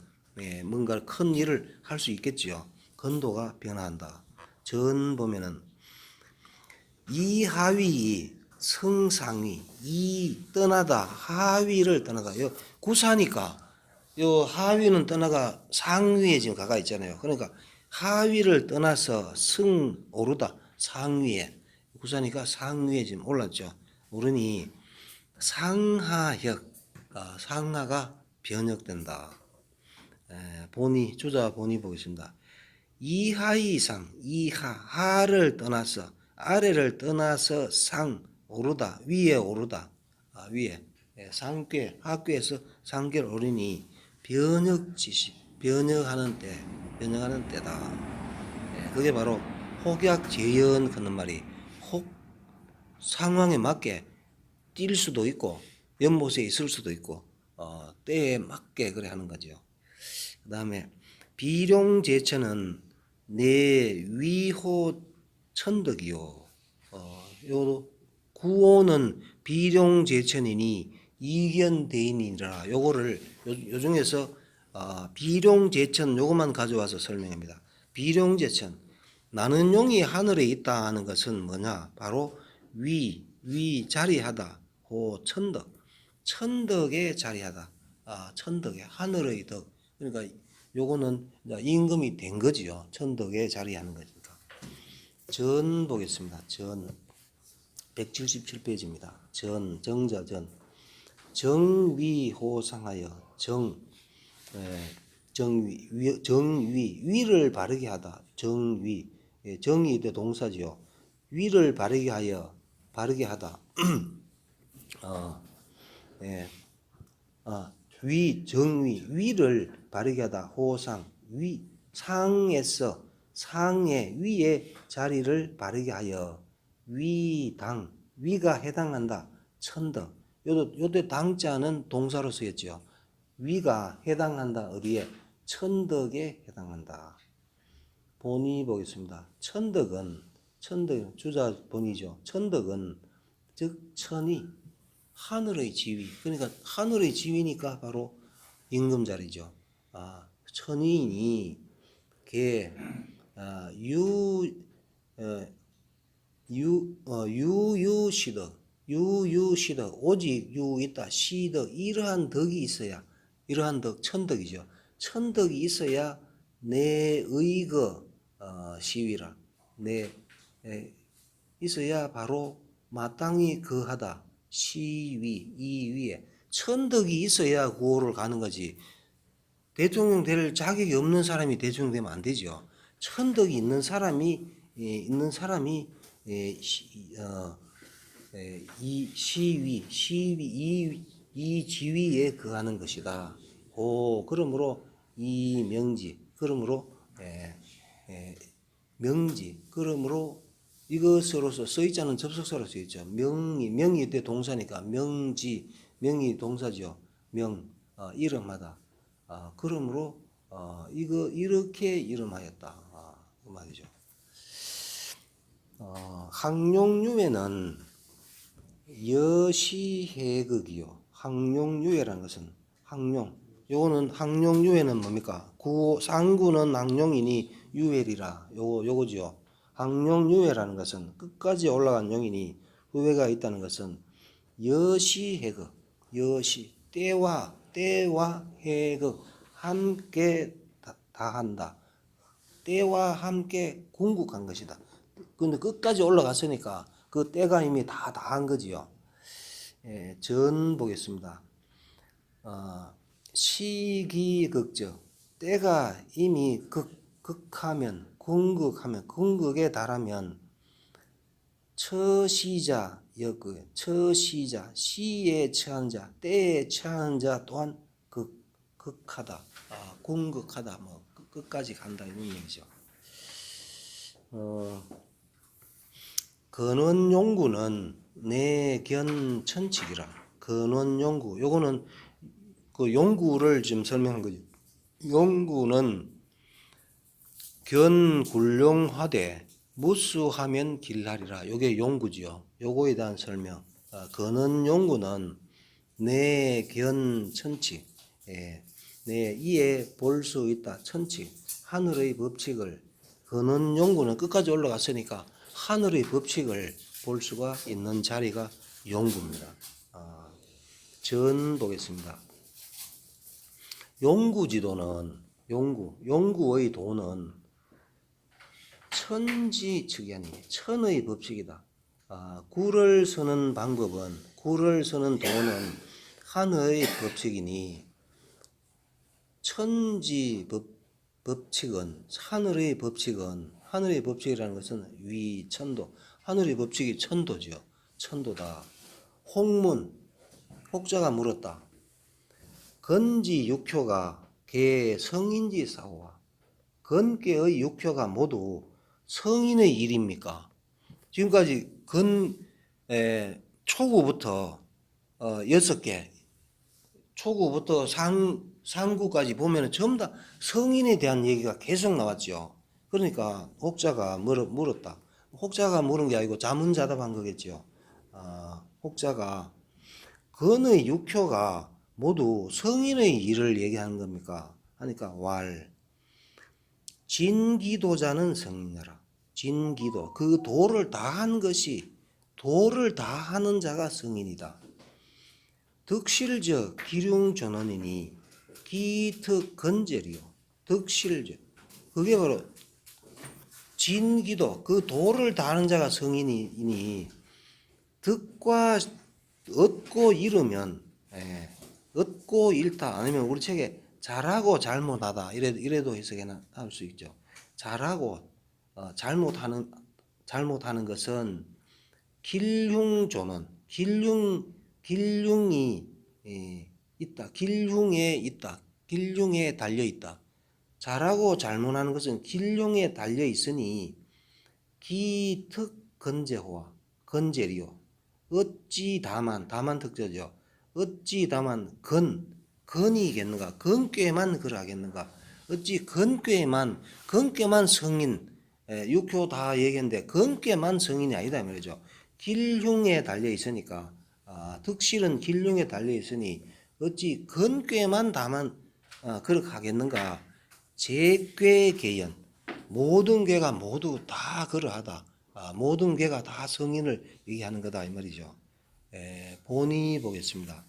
뭔가 큰 일을 할 수 있겠지요. 건도가 변화한다. 전 보면은 이하위 성상위 이 떠나다 하위를 떠나다 요 구사니까 요 하위는 떠나가 상위에 지금 가가 있잖아요. 그러니까 하위를 떠나서 승 오르다 상위에 구사니까 상위에 지금 올랐죠. 오르니 상하혁 상하가 변역된다. 주자 본이 보겠습니다. 이하이상 하를 떠나서 아래를 떠나서 상 오르다 위에 오르다 위에 상괴 하괴에서 상괴를 오르니 변역하는 때다. 그게 바로 혹약재연 그런 말이 혹 상황에 맞게 뛸 수도 있고 연못에 있을 수도 있고 때에 맞게 그래 하는 거죠. 그 다음에 비룡제천은 내 위호 천덕이요. 요 구호는 비룡제천이니 이견대인이라 요거를 요 중에서 비룡제천 요것만 가져와서 설명합니다. 비룡제천 나는 용이 하늘에 있다 하는 것은 뭐냐? 바로 위 자리하다. 호 천덕에 자리하다. 천덕에 하늘의 덕. 그러니까 요거는 임금이 된 거지요. 천덕에 자리하는 거니까. 전 보겠습니다. 177페이지입니다. 정자전. 정위호상하여 정위 위를 바르게 하다. 정위 정이 때 동사지요. 위를 바르게 하다. 정위 위를 바르게 하다. 호상 상에서 상의 위에 자리를 바르게 하여 위당 위가 해당한다. 천덕 요때 당자는 동사로 쓰였죠. 위가 해당한다. 어디에? 천덕에 해당한다. 본의 보겠습니다. 천덕은 주자 본의죠. 천덕은 즉 천이 하늘의 지위. 그러니까 하늘의 지위니까 바로 임금자리죠. 천인이 유유시덕 오직 유 있다. 시덕 이러한 덕이 있어야 이러한 덕 천덕이죠. 천덕이 있어야 내의 시위라 있어야 바로 마땅히 거하다. 시위 이 위에 천덕이 있어야 구호를 가는 거지. 대통령 될 자격이 없는 사람이 대통령 되면 안 되죠. 천덕이 있는 사람이 이 시위 이 지위에 거하는 것이다. 그러므로 이 명지 그러므로 명지 그러므로 이것으로서 써있자는 접속사로 써있죠. 명이 때 동사니까 명지 명이 동사죠. 이름하다. 그러므로 이거 이렇게 이름하였다. 그 말이죠. 항용유예는 여시해극이요. 항용유예라는 것은 요거는 항용유예는 뭡니까? 상구는 항용이니 유예리라. 요거지요. 항용유예라는 것은 끝까지 올라간 용이니 후회가 있다는 것은 여시해극 때와 해극 함께 다한다. 때와 함께 궁극한 것이다. 근데 끝까지 올라갔으니까 그 때가 이미 다 한 거지요. 전 보겠습니다. 시기극적 때가 이미 극하면 궁극에 달하면 처시자 시에 처한 자 때에 처한 자 또한 극하다. 궁극하다. 끝까지 간다 이런 얘기죠. 근원용구는 내견천칙이라. 근원용구 요거는 그 용구를 지금 설명한 거죠. 용구는 견굴룡화대 무수하면 길하리라. 요게 용구지요. 요거에 대한 설명. 근원용구는 내견천칙. 내 이에 볼 수 있다. 천칙. 하늘의 법칙을 근원용구는 끝까지 올라갔으니까 하늘의 법칙을 볼 수가 있는 자리가 용구입니다. 전 보겠습니다. 용구지도는 용구의 도는 천지측이 천의 법칙이다. 구를 서는 구를 서는 도는 하늘의 법칙이니 천지 법칙은 하늘의 법칙이라는 것은 위천도 하늘의 법칙이 천도죠. 천도다. 혹자가 물었다. 건지 육효가 개 성인지 사오와 건께의 육효가 모두 성인의 일입니까? 지금까지 초구부터 6개 초구부터 상구까지 보면 전부 다 성인에 대한 얘기가 계속 나왔죠. 그러니까 혹자가 물었다. 혹자가 물은 게 아니고 자문자답한 거겠죠. 혹자가 건의 육효가 모두 성인의 일을 얘기하는 겁니까? 하니까 진기도자는 성인이라. 진기도 그 도를 다한 것이 도를 다하는 자가 성인이다. 덕실적 기륭전원이니 기특건절이요. 덕실적 그게 바로 진기도 그 도를 다하는 자가 성인이니 득과 얻고 잃으면 얻고 잃다 아니면 우리 책에 잘하고 잘못하다 이래도 해석을 할 수 있죠. 잘하고 잘못하는 것은 길흉조는 길흉이 있다. 길흉에 달려 있다. 잘하고 잘못하는 것은 길흉에 달려 있으니 기특건재호와 건재리요. 어찌 다만 특자죠. 어찌 다만 건이겠는가? 건꾀만 그러하겠는가? 어찌 건꾀만 성인 육효 다 얘기했는데 건꾀만 성인이 아니다 말이죠. 길흉에 달려 있으니까 득실은 길흉에 달려 있으니 어찌 건꾀만 다만 그렇게 하겠는가? 제꾀계연 모든 괴가 모두 다 그러하다. 모든 괴가 다 성인을 얘기하는 거다 이 말이죠. 본의 보겠습니다.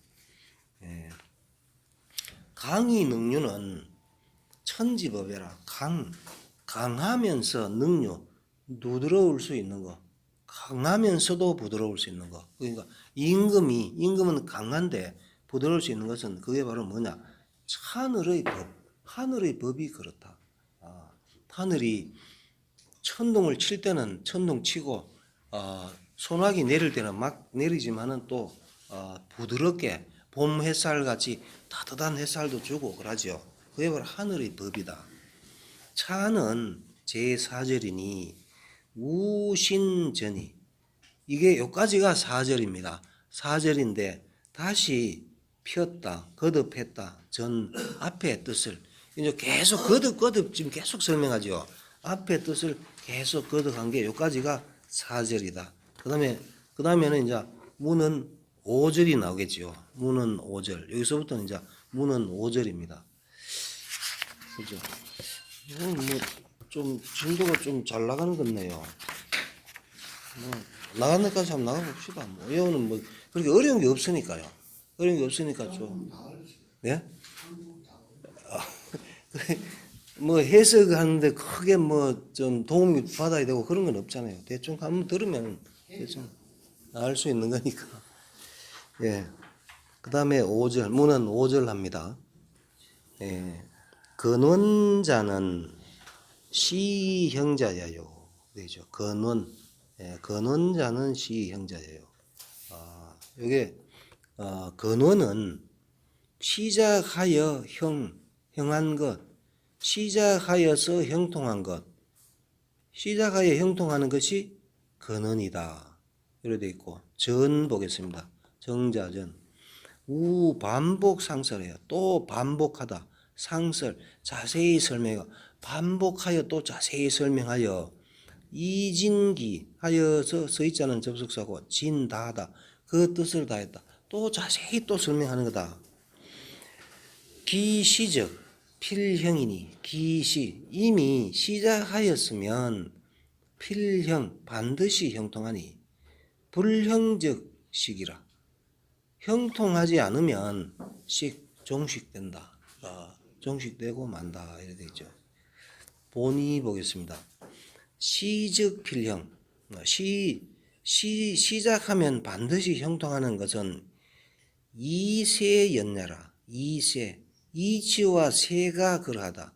강의 능류는 천지법이라 강하면서 능류 부드러울 수 있는 거, 강하면서도 부드러울 수 있는 거. 그러니까 임금은 강한데 부드러울 수 있는 것은 그게 바로 뭐냐? 하늘의 법이 그렇다. 하늘이 천둥을 칠 때는 천둥 치고 소나기 내릴 때는 막 내리지만은 또 부드럽게 봄 햇살 같이 따뜻한 햇살도 주고 그러죠. 그게 바로 하늘의 법이다. 차는 제4절이니 우신전이 이게 여기까지가 4절입니다. 4절인데 다시 폈다, 거듭했다, 전 앞의 뜻을 이제 계속 거듭 지금 계속 설명하죠. 앞의 뜻을 계속 거듭한 게 여기까지가 4절이다. 그다음에는 이제 무는 5절이 나오겠죠. 무는 5절. 여기서부터는 이제 무는 5절입니다. 그죠? 좀 진도가 좀 잘 나가는 것 같네요. 나가는 데까지 한번 나가봅시다. 이거는 그렇게 어려운 게 없으니까요. 어려운 게 없으니까 좀. 네? 해석하는데 크게 좀 도움이 받아야 되고 그런 건 없잖아요. 대충 한번 들으면 대충 알 수 있는 거니까. 예. 그 다음에 5절, 무는 5절 합니다. 근원자는 시형자야요. 되죠. 근원자는 시형자예요. 이게 근원은 시작하여 형한 것, 시작하여서 형통한 것, 시작하여 형통하는 것이 근원이다. 이렇게 되어 있고 전 보겠습니다. 정자전 반복 상설해요. 또 반복하다. 상설 자세히 설명해요. 반복하여 또 자세히 설명하여 이진기 하여서 서있자는 접속사고 진다하다. 그 뜻을 다했다. 또 자세히 또 설명하는 거다. 기시적 필형이니 기시 이미 시작하였으면 필형 반드시 형통하니 불형적 시기라. 형통하지 않으면 종식된다. 종식되고 만다. 이렇게 되죠. 본의 보겠습니다. 시적 필형 시작하면 반드시 형통하는 것은 이세연야라. 이치와 세가 그러하다.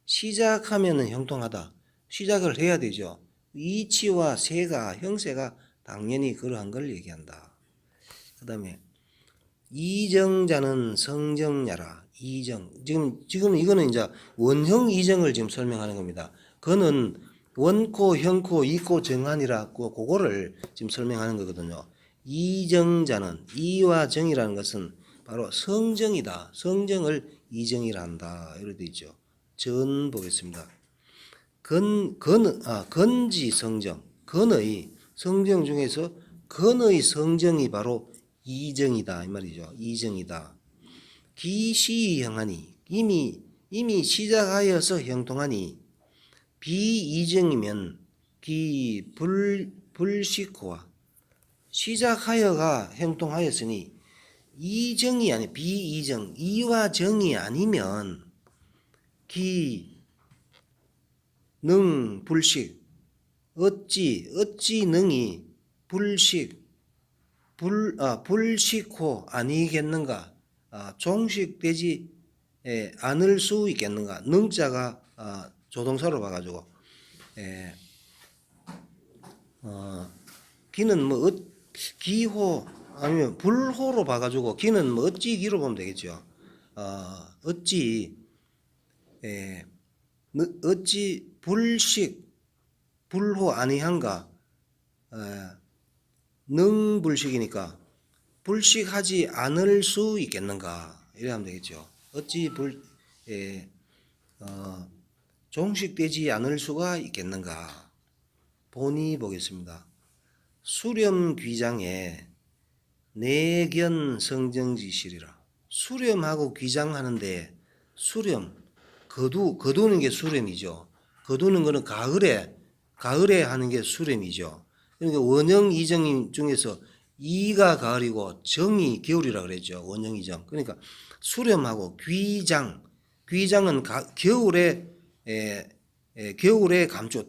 시작하면 형통하다. 시작을 해야 되죠. 이치와 세가 형세가 당연히 그러한 걸 얘기한다. 그 다음에 이정자는 성정야라. 지금 이거는 이제 원형 이정을 지금 설명하는 겁니다. 그는 원코, 형코, 이코, 정한이라 그거를 지금 설명하는 거거든요. 이정자는 이와 정이라는 것은 바로 성정이다. 성정을 이정이라 한다. 이렇게 되어 있죠. 전 보겠습니다. 건지 성정. 건의 성정 중에서 건의 성정이 바로 이정이다. 이 말이죠. 이정이다. 기시형하니 이미 시작하여서 형통하니 비이정이면 불식호와 시작하여가 형통하였으니 이정이 아니 비이정 이와 정이 아니면 능 불식 어찌 능이 불식 불식호 아니겠는가? 종식되지 않을 수 있겠는가? 능자가 조동사로 봐가지고 기는 뭐 기호 아니면 불호로 봐가지고 기는 뭐 어찌 기로 보면 되겠죠. 어찌 어찌 불식 불호 아니한가? 능불식이니까 불식하지 않을 수 있겠는가? 이래 하면 되겠죠. 어찌 종식되지 않을 수가 있겠는가? 본의 보겠습니다. 수렴귀장에 내견 성정지실이라. 수렴하고 귀장하는데 수렴 거두는 게 수렴이죠. 거두는 거는 가을에 하는 게 수렴이죠. 그러니까 원형 이정 중에서 이가 가을이고 정이 겨울이라 그랬죠. 원형 이정. 그러니까 수렴하고 귀장은 겨울에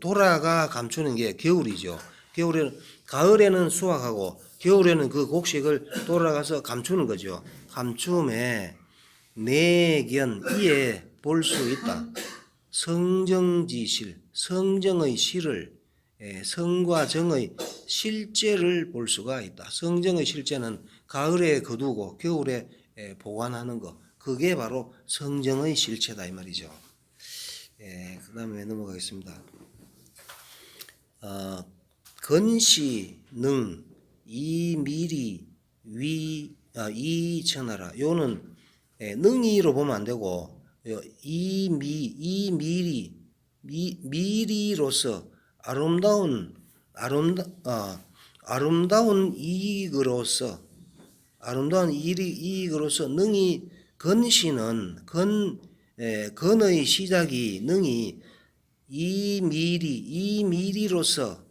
돌아가 감추는 게 겨울이죠. 가을에는 수확하고 겨울에는 그 곡식을 돌아가서 감추는 거죠. 감춤에 내견 이에 볼 수 있다. 성정지실 성정의 실을 성과 정의 실제를 볼 수가 있다. 성정의 실제는 가을에 거두고 겨울에 보관하는 거 그게 바로 성정의 실체다 이 말이죠. 그 다음에 넘어가겠습니다. 건시능 이미리 이천하라. 요는 능이로 보면 안 되고 미리로서 아름다운 이익으로서 능이 건시는 건의 시작이 능이 이미리로서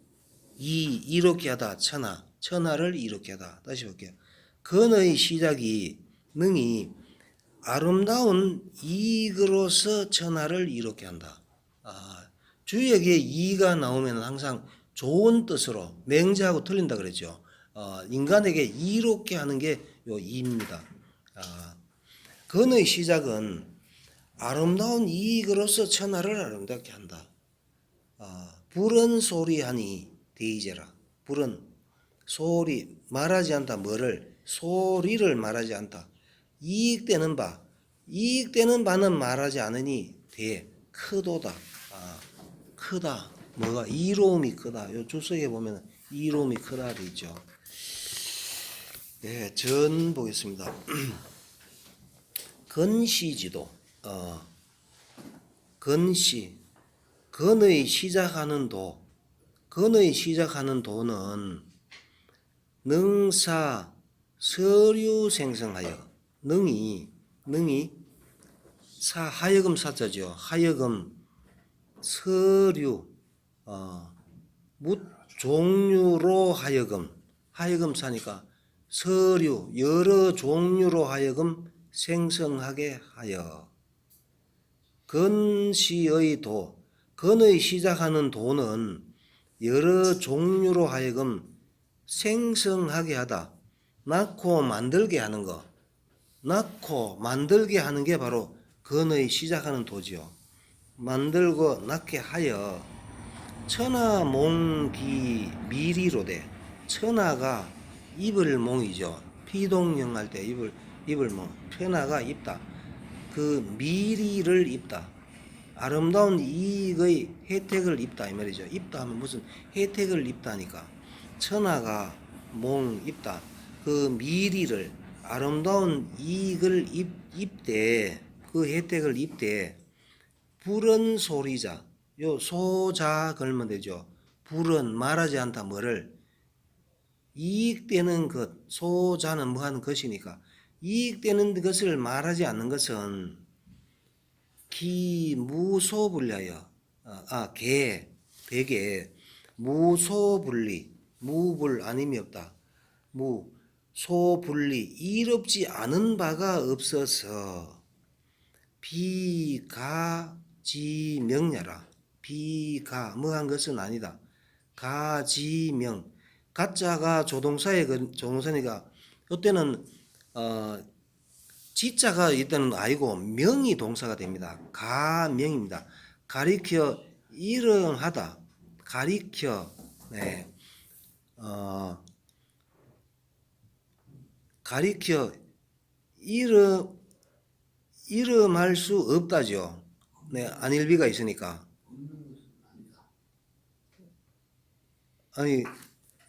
이렇게 하다 천하를 이렇게 하다. 다시 볼게요. 건의 시작이 능이 아름다운 이익으로서 천하를 이렇게 한다. 주역에 이가 나오면 항상 좋은 뜻으로 맹자하고 틀린다 그랬죠. 인간에게 이롭게 하는 게 요 이입니다. 건의 시작은 아름다운 이익으로서 천하를 아름답게 한다. 불은 소리하니 대이제라. 불은 소리 말하지 않다. 뭐를 소리를 말하지 않다. 이익되는 바는 말하지 않으니 크도다. 크다. 뭐가 이로움이 크다. 요 주석에 보면 이로움이 크다 돼 있죠. 네, 전 보겠습니다. 건시지도 건의 시작하는 도는 능사 서류 생성하여 능이 하여금 사자죠. 하여금 서류 종류로 하여금 사니까 서류 여러 종류로 하여금 생성하게 하여 건시의 건의 시작하는 도는 여러 종류로 하여금 생성하게 하다. 낳고 만들게 하는 게 바로 건의 시작하는 도지요. 만들고 낳게 하여 천하몽기 미리로되 천하가 입을몽이죠. 피동령 할 때 입을몽 천하가 입다. 그 미리를 입다. 아름다운 이익의 혜택을 입다 이 말이죠. 입다 하면 무슨 혜택을 입다니까. 천하가 몽 입다. 그 미리를 아름다운 이익을 입되 그 혜택을 입되 불은 소리자. 요 소자 걸면 되죠. 불은 말하지 않다. 뭐를 이익되는 것. 소자는 뭐 하는 것이니까 이익되는 것을 말하지 않는 것은 기무소불리하여 대개 무소불리 무불 아님이 없다. 무소불리 이롭지 않은 바가 없어서 비가지명야라. 비가 뭐한 것은 아니다. 가지명 가짜가 조동사의 조동사니까 이때는 지자가 이때는 아니고 명이 동사가 됩니다. 가명입니다. 가리켜 이름하다. 가리켜 네. 가리켜 이름할 수 없다죠. 네, 안일비가 있으니까. 아니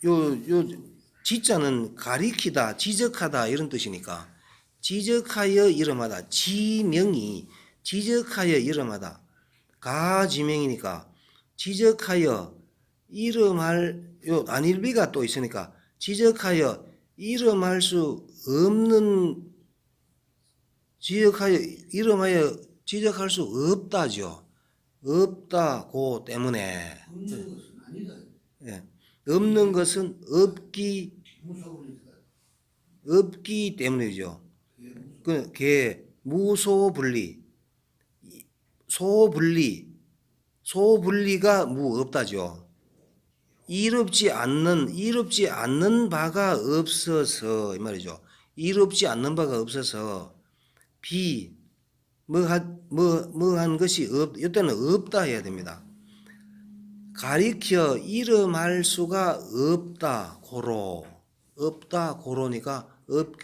요 지자는 가리키다, 지적하다 이런 뜻이니까 지적하여 이름하다. 지명이 지적하여 이름하다. 가지명이니까 지적하여 이름할 요 안일비가 또 있으니까 지적하여 이름할 수 없는 이름하여 지적할 수 없다죠. 없다고 때문에 예. 없는 것은 없기 때문이죠. 그 무소분리 소분리가 없다죠. 이롭지 않는 바가 없어서 이 말이죠. 이롭지 않는 바가 없어서 뭐한 것이 이때는 없다 해야 됩니다. 가리켜 이름할 수가 없다 고로니까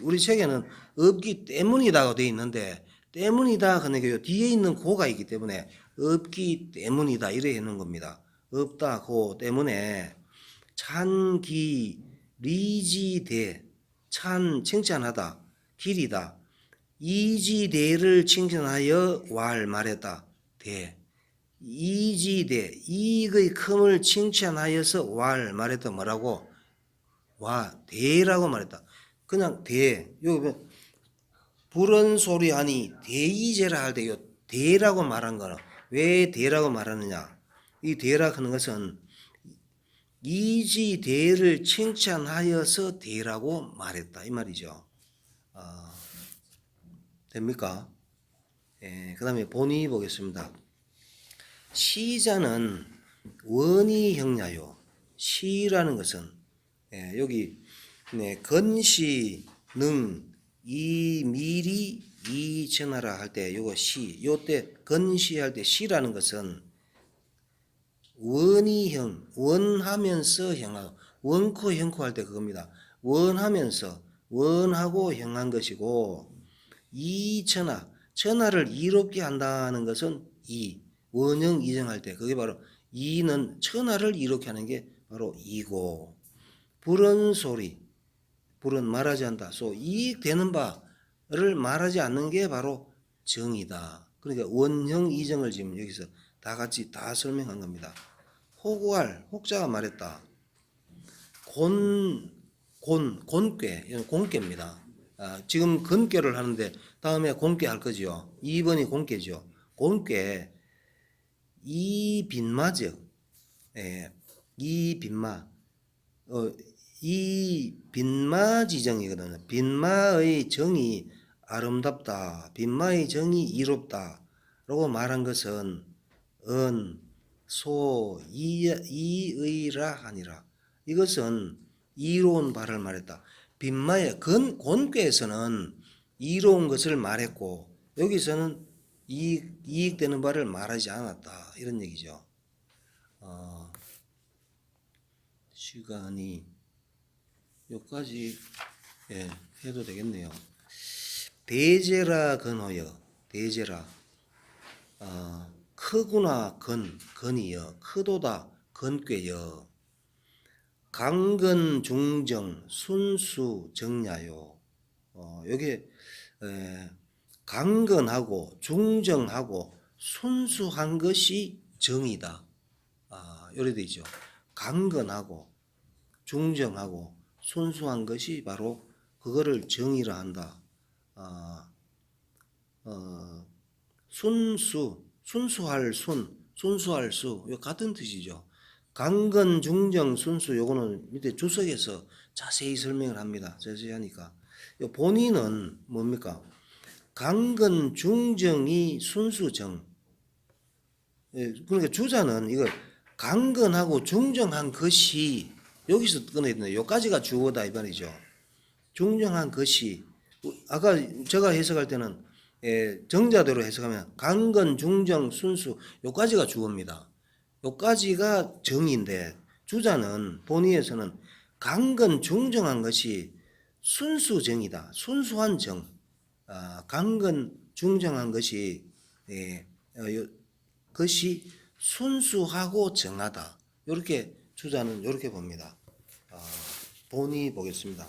우리 책에는 없기 때문이다가 되어 있는데 때문이다 그러니까 뒤에 있는 고가 있기 때문에 없기 때문이다 이래 있는 겁니다. 없다 고 때문에 찬기 리지대 찬 칭찬하다 길이다 이지대를 칭찬하여 말했다 대 이지대 이익의 큼을 칭찬하여서 말했다 뭐라고 대라고 말했다. 그냥 여기 부른 소리 하니 대이제라 할 때 요 대라고 말한 거는 왜 대라고 말하느냐? 이 대라 하는 것은 이지대를 칭찬하여서 대라고 말했다 이 말이죠. 됩니까? 예, 그 다음에 본의 보겠습니다. 시자는 원의형냐요. 시라는 것은 여기 건시 능 이미리 이전하라 할 때 요거 시 요때 건시할 때 시라는 것은 원의형 원하면서 형하고 원코 형코 할 때 그겁니다. 원하면서 원하고 형한 것이고 천하를 이롭게 한다는 것은 원형 이정할 때 그게 바로 이는 천하를 이롭게 하는 게 바로 이고 부른 소리 불은 말하지 않다. 이익되는 바를 말하지 않는 게 바로 정이다. 그러니까 원형 이정을 지금 여기서 다 같이 다 설명한 겁니다. 혹자가 말했다. 곤괴입니다. 지금 건괴를 하는데 다음에 곤괴 할 거죠. 2번이 곤괴죠. 곤괴 이빈마적 이빈마 이 빈마지정이거든요. 빈마의 정이 아름답다. 빈마의 정이 이롭다라고 말한 것은 이의라 하니라. 이것은 이로운 바를 말했다. 빈마의 곤괴에서는 이로운 것을 말했고 여기서는 이익되는 바를 말하지 않았다. 이런 얘기죠. 시간이 여기까지 해도 되겠네요. 대제라 근호여 대제라 크구나 건이여 크도다 건괴여 강건 중정 순수 정야요. 여기 강건하고 중정하고 순수한 것이 정이다. 이래 되죠. 강건하고 중정하고 순수한 것이 바로 그거를 정의라 한다. 순수할 수, 이 같은 뜻이죠. 강건, 중정, 순수, 요거는 밑에 주석에서 자세히 설명을 합니다. 자세히 하니까. 본의는 뭡니까? 강건, 중정이 순수정. 그러니까 주자는 이걸 강건하고 중정한 것이 여기서 끊어야 된다. 요까지가 주어다 이 말이죠. 중정한 것이 아까 제가 해석할 때는 정자대로 해석하면 강건, 중정, 순수 요까지가 주어입니다. 요까지가 정인데 주자는 본의에서는 강건, 중정한 것이 순수정이다. 순수한 정. 강건, 중정한 것이 것이 순수하고 정하다. 이렇게 주자는 이렇게 봅니다. 본의 보겠습니다.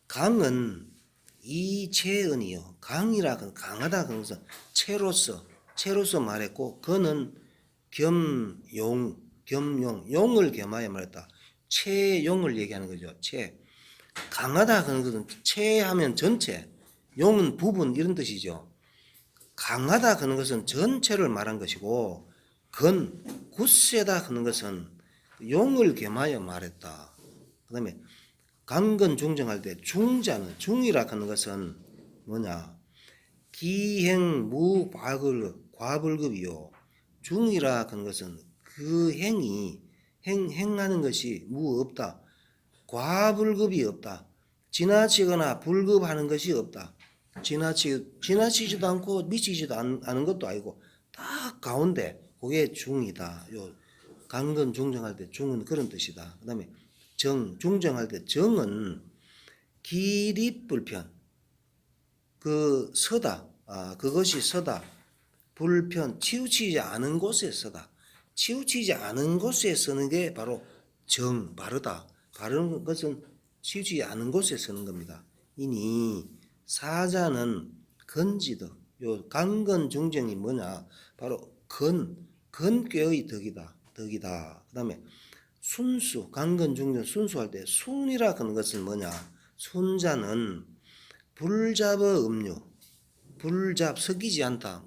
강은 이체은이요. 강이라 강하다 그런 것은 체로서 말했고 건은 겸용, 용을 겸하여 말했다. 체용을 얘기하는 거죠. 강하다 그런 것은 체하면 전체, 용은 부분 이런 뜻이죠. 강하다 그런 것은 전체를 말한 것이고 굳세다 그런 것은 용을 겸하여 말했다. 그 다음에 강건 중정할 때 중자는 중이라 하는 것은 뭐냐? 기행 과불급이요. 중이라 하는 것은 그 행이 행하는 것이 없다. 과불급이 없다. 지나치거나 불급하는 것이 없다. 지나치지도 않고 미치지도 않은 것도 아니고 딱 가운데 그게 중이다. 요 강건 중정할 때 중은 그런 뜻이다. 그다음에 중정할 때 정은 기립불편 서다. 그것이 서다. 불편 치우치지 않은 곳에 서다. 치우치지 않은 곳에 서는 게 바로 바르다. 바른 것은 치우치지 않은 곳에 서는 겁니다. 이니 사자는 건지덕. 요 강건 중정이 뭐냐? 바로 건꾀의 덕이다. 그다음에 순수, 강건 중정 순수할 때 순이라 하는 것은 뭐냐? 순자는 불잡어 음료, 섞이지 않다.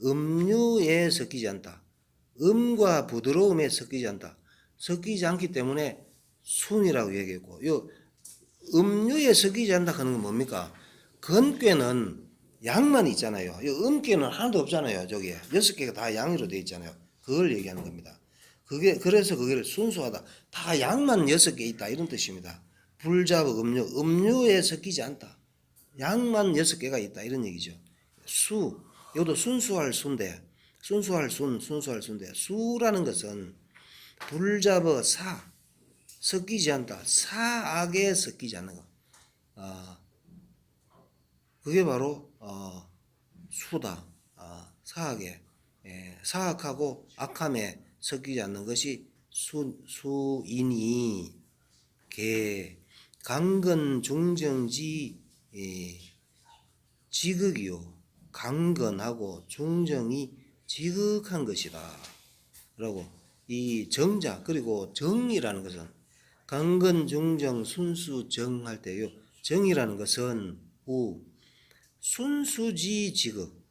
음료에 섞이지 않다. 음과 부드러움에 섞이지 않다. 섞이지 않기 때문에 순이라고 얘기했고, 요 음료에 섞이지 않다 하는 건 뭡니까? 건꾀는 양만 있잖아요. 이 음꾀는 하나도 없잖아요. 저기 6개가 다 양으로 되어 있잖아요. 그걸 얘기하는 겁니다. 그래서 그게 순수하다. 다 양만 6개 있다 이런 뜻입니다. 불잡어 음료에 섞이지 않다. 양만 6개가 있다 이런 얘기죠. 이것도 순수할 수인데 수라는 것은 불잡어 섞이지 않다. 사악에 섞이지 않는 것. 그게 바로 수다. 사악에 사악하고 악함에 섞이지 않는 것이 수이니 강건 중정지 지극이요. 강건하고 중정이 지극한 것이다. 라고 이 정자 그리고 정이라는 것은 강건 중정 순수 정 할 때요. 정이라는 것은 순수지 지극.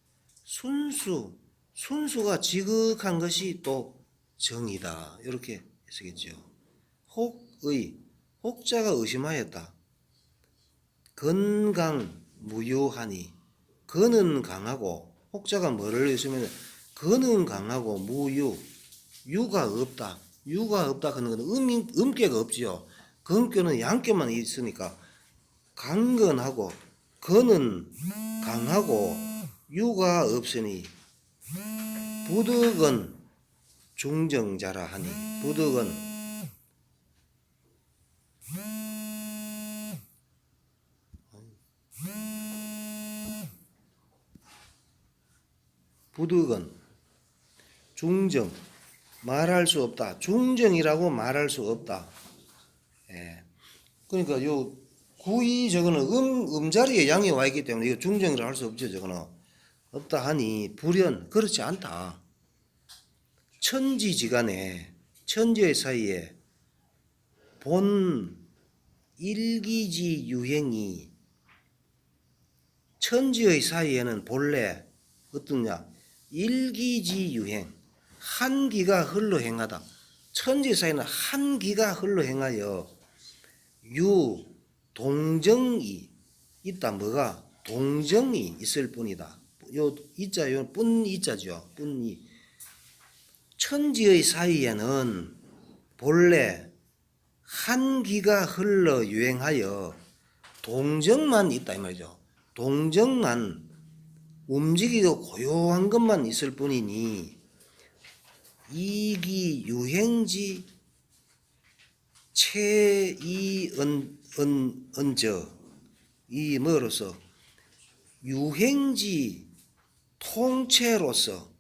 순수가 지극한 것이 또 정이다. 이렇게 쓰겠죠. 혹자가 의심하였다. 건강 무효하니 건은 강하고 혹자가 뭐를 의심하면 건은 강하고 유가 없다. 그는 음께가 없지요. 건께는 양께만 있으니까 강건하고 건은 강하고 유가 없으니 부득은 중정자라 하니 부득은 중정 말할 수 없다. 중정이라고 말할 수 없다. 그러니까 요 구이 저거는 음자리에 양이 와 있기 때문에 이거 중정이라고 할 수 없죠. 저거는 없다 하니 불연 그렇지 않다. 천지지간에 천지의 사이에 본 일기지 유행이 천지의 사이에는 본래 어떠냐 일기지 유행 한기가 흘러 행하다. 천지 사이에는 한기가 흘러 행하여 동정이 있다. 뭐가 동정이 있을 뿐이다. 요 이자 요 뿐 이자죠. 뿐이 천지의 사이에는 본래 한기가 흘러 유행하여 동정만 있다 이 말이죠. 동정만 움직이고 고요한 것만 있을 뿐이니 이기 유행지 체이언저 이 뭐로서 유행지 통체로서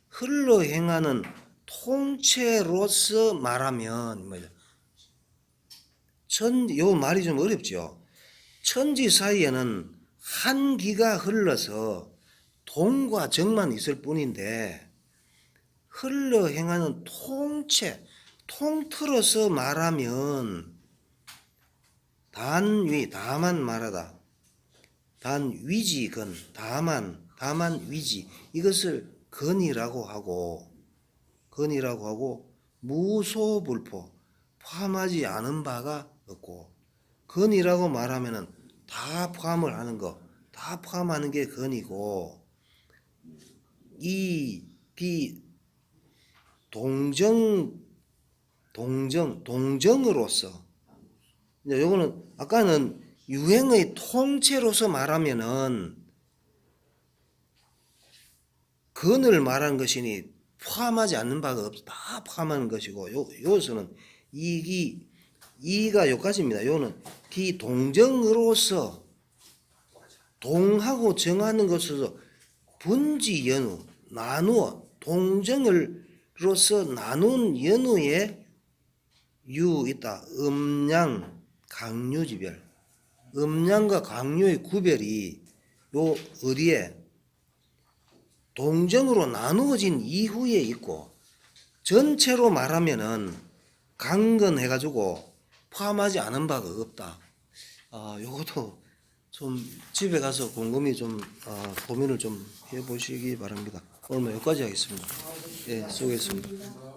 흘러 행하는 통체로서 말하면 뭐죠? 요 말이 좀 어렵죠. 천지 사이에는 한기가 흘러서 동과 정만 있을 뿐인데 흘러 행하는 통체, 통틀어서 말하면 단위, 다만 말하다. 단위지건, 다만 위지. 이것을 건이라고 하고 무소불포, 포함하지 않은 바가 없고, 건이라고 말하면은 다 포함을 하는 거, 다 포함하는 게 건이고, 동정으로서, 이제 요거는 아까는 유행의 통째로서 말하면은 건을 말하는 것이니 포함하지 않는 바가 없어. 다 포함하는 것이고, 요서는 이가 요까지입니다. 요는 기동정으로서 동하고 정하는 것으로서 분지 연우 나누어 동정으로서 나눈 연우에 유 있다. 음양 강류지별. 음양과 강류의 구별이 요 어디에 동정으로 나누어진 이후에 있고 전체로 말하면은 강건해가지고 포함하지 않은 바가 없다. 요것도 좀 집에 가서 곰곰이 좀 고민을 좀 해보시기 바랍니다. 오늘 뭐 여기까지 하겠습니다. 예, 수고했습니다.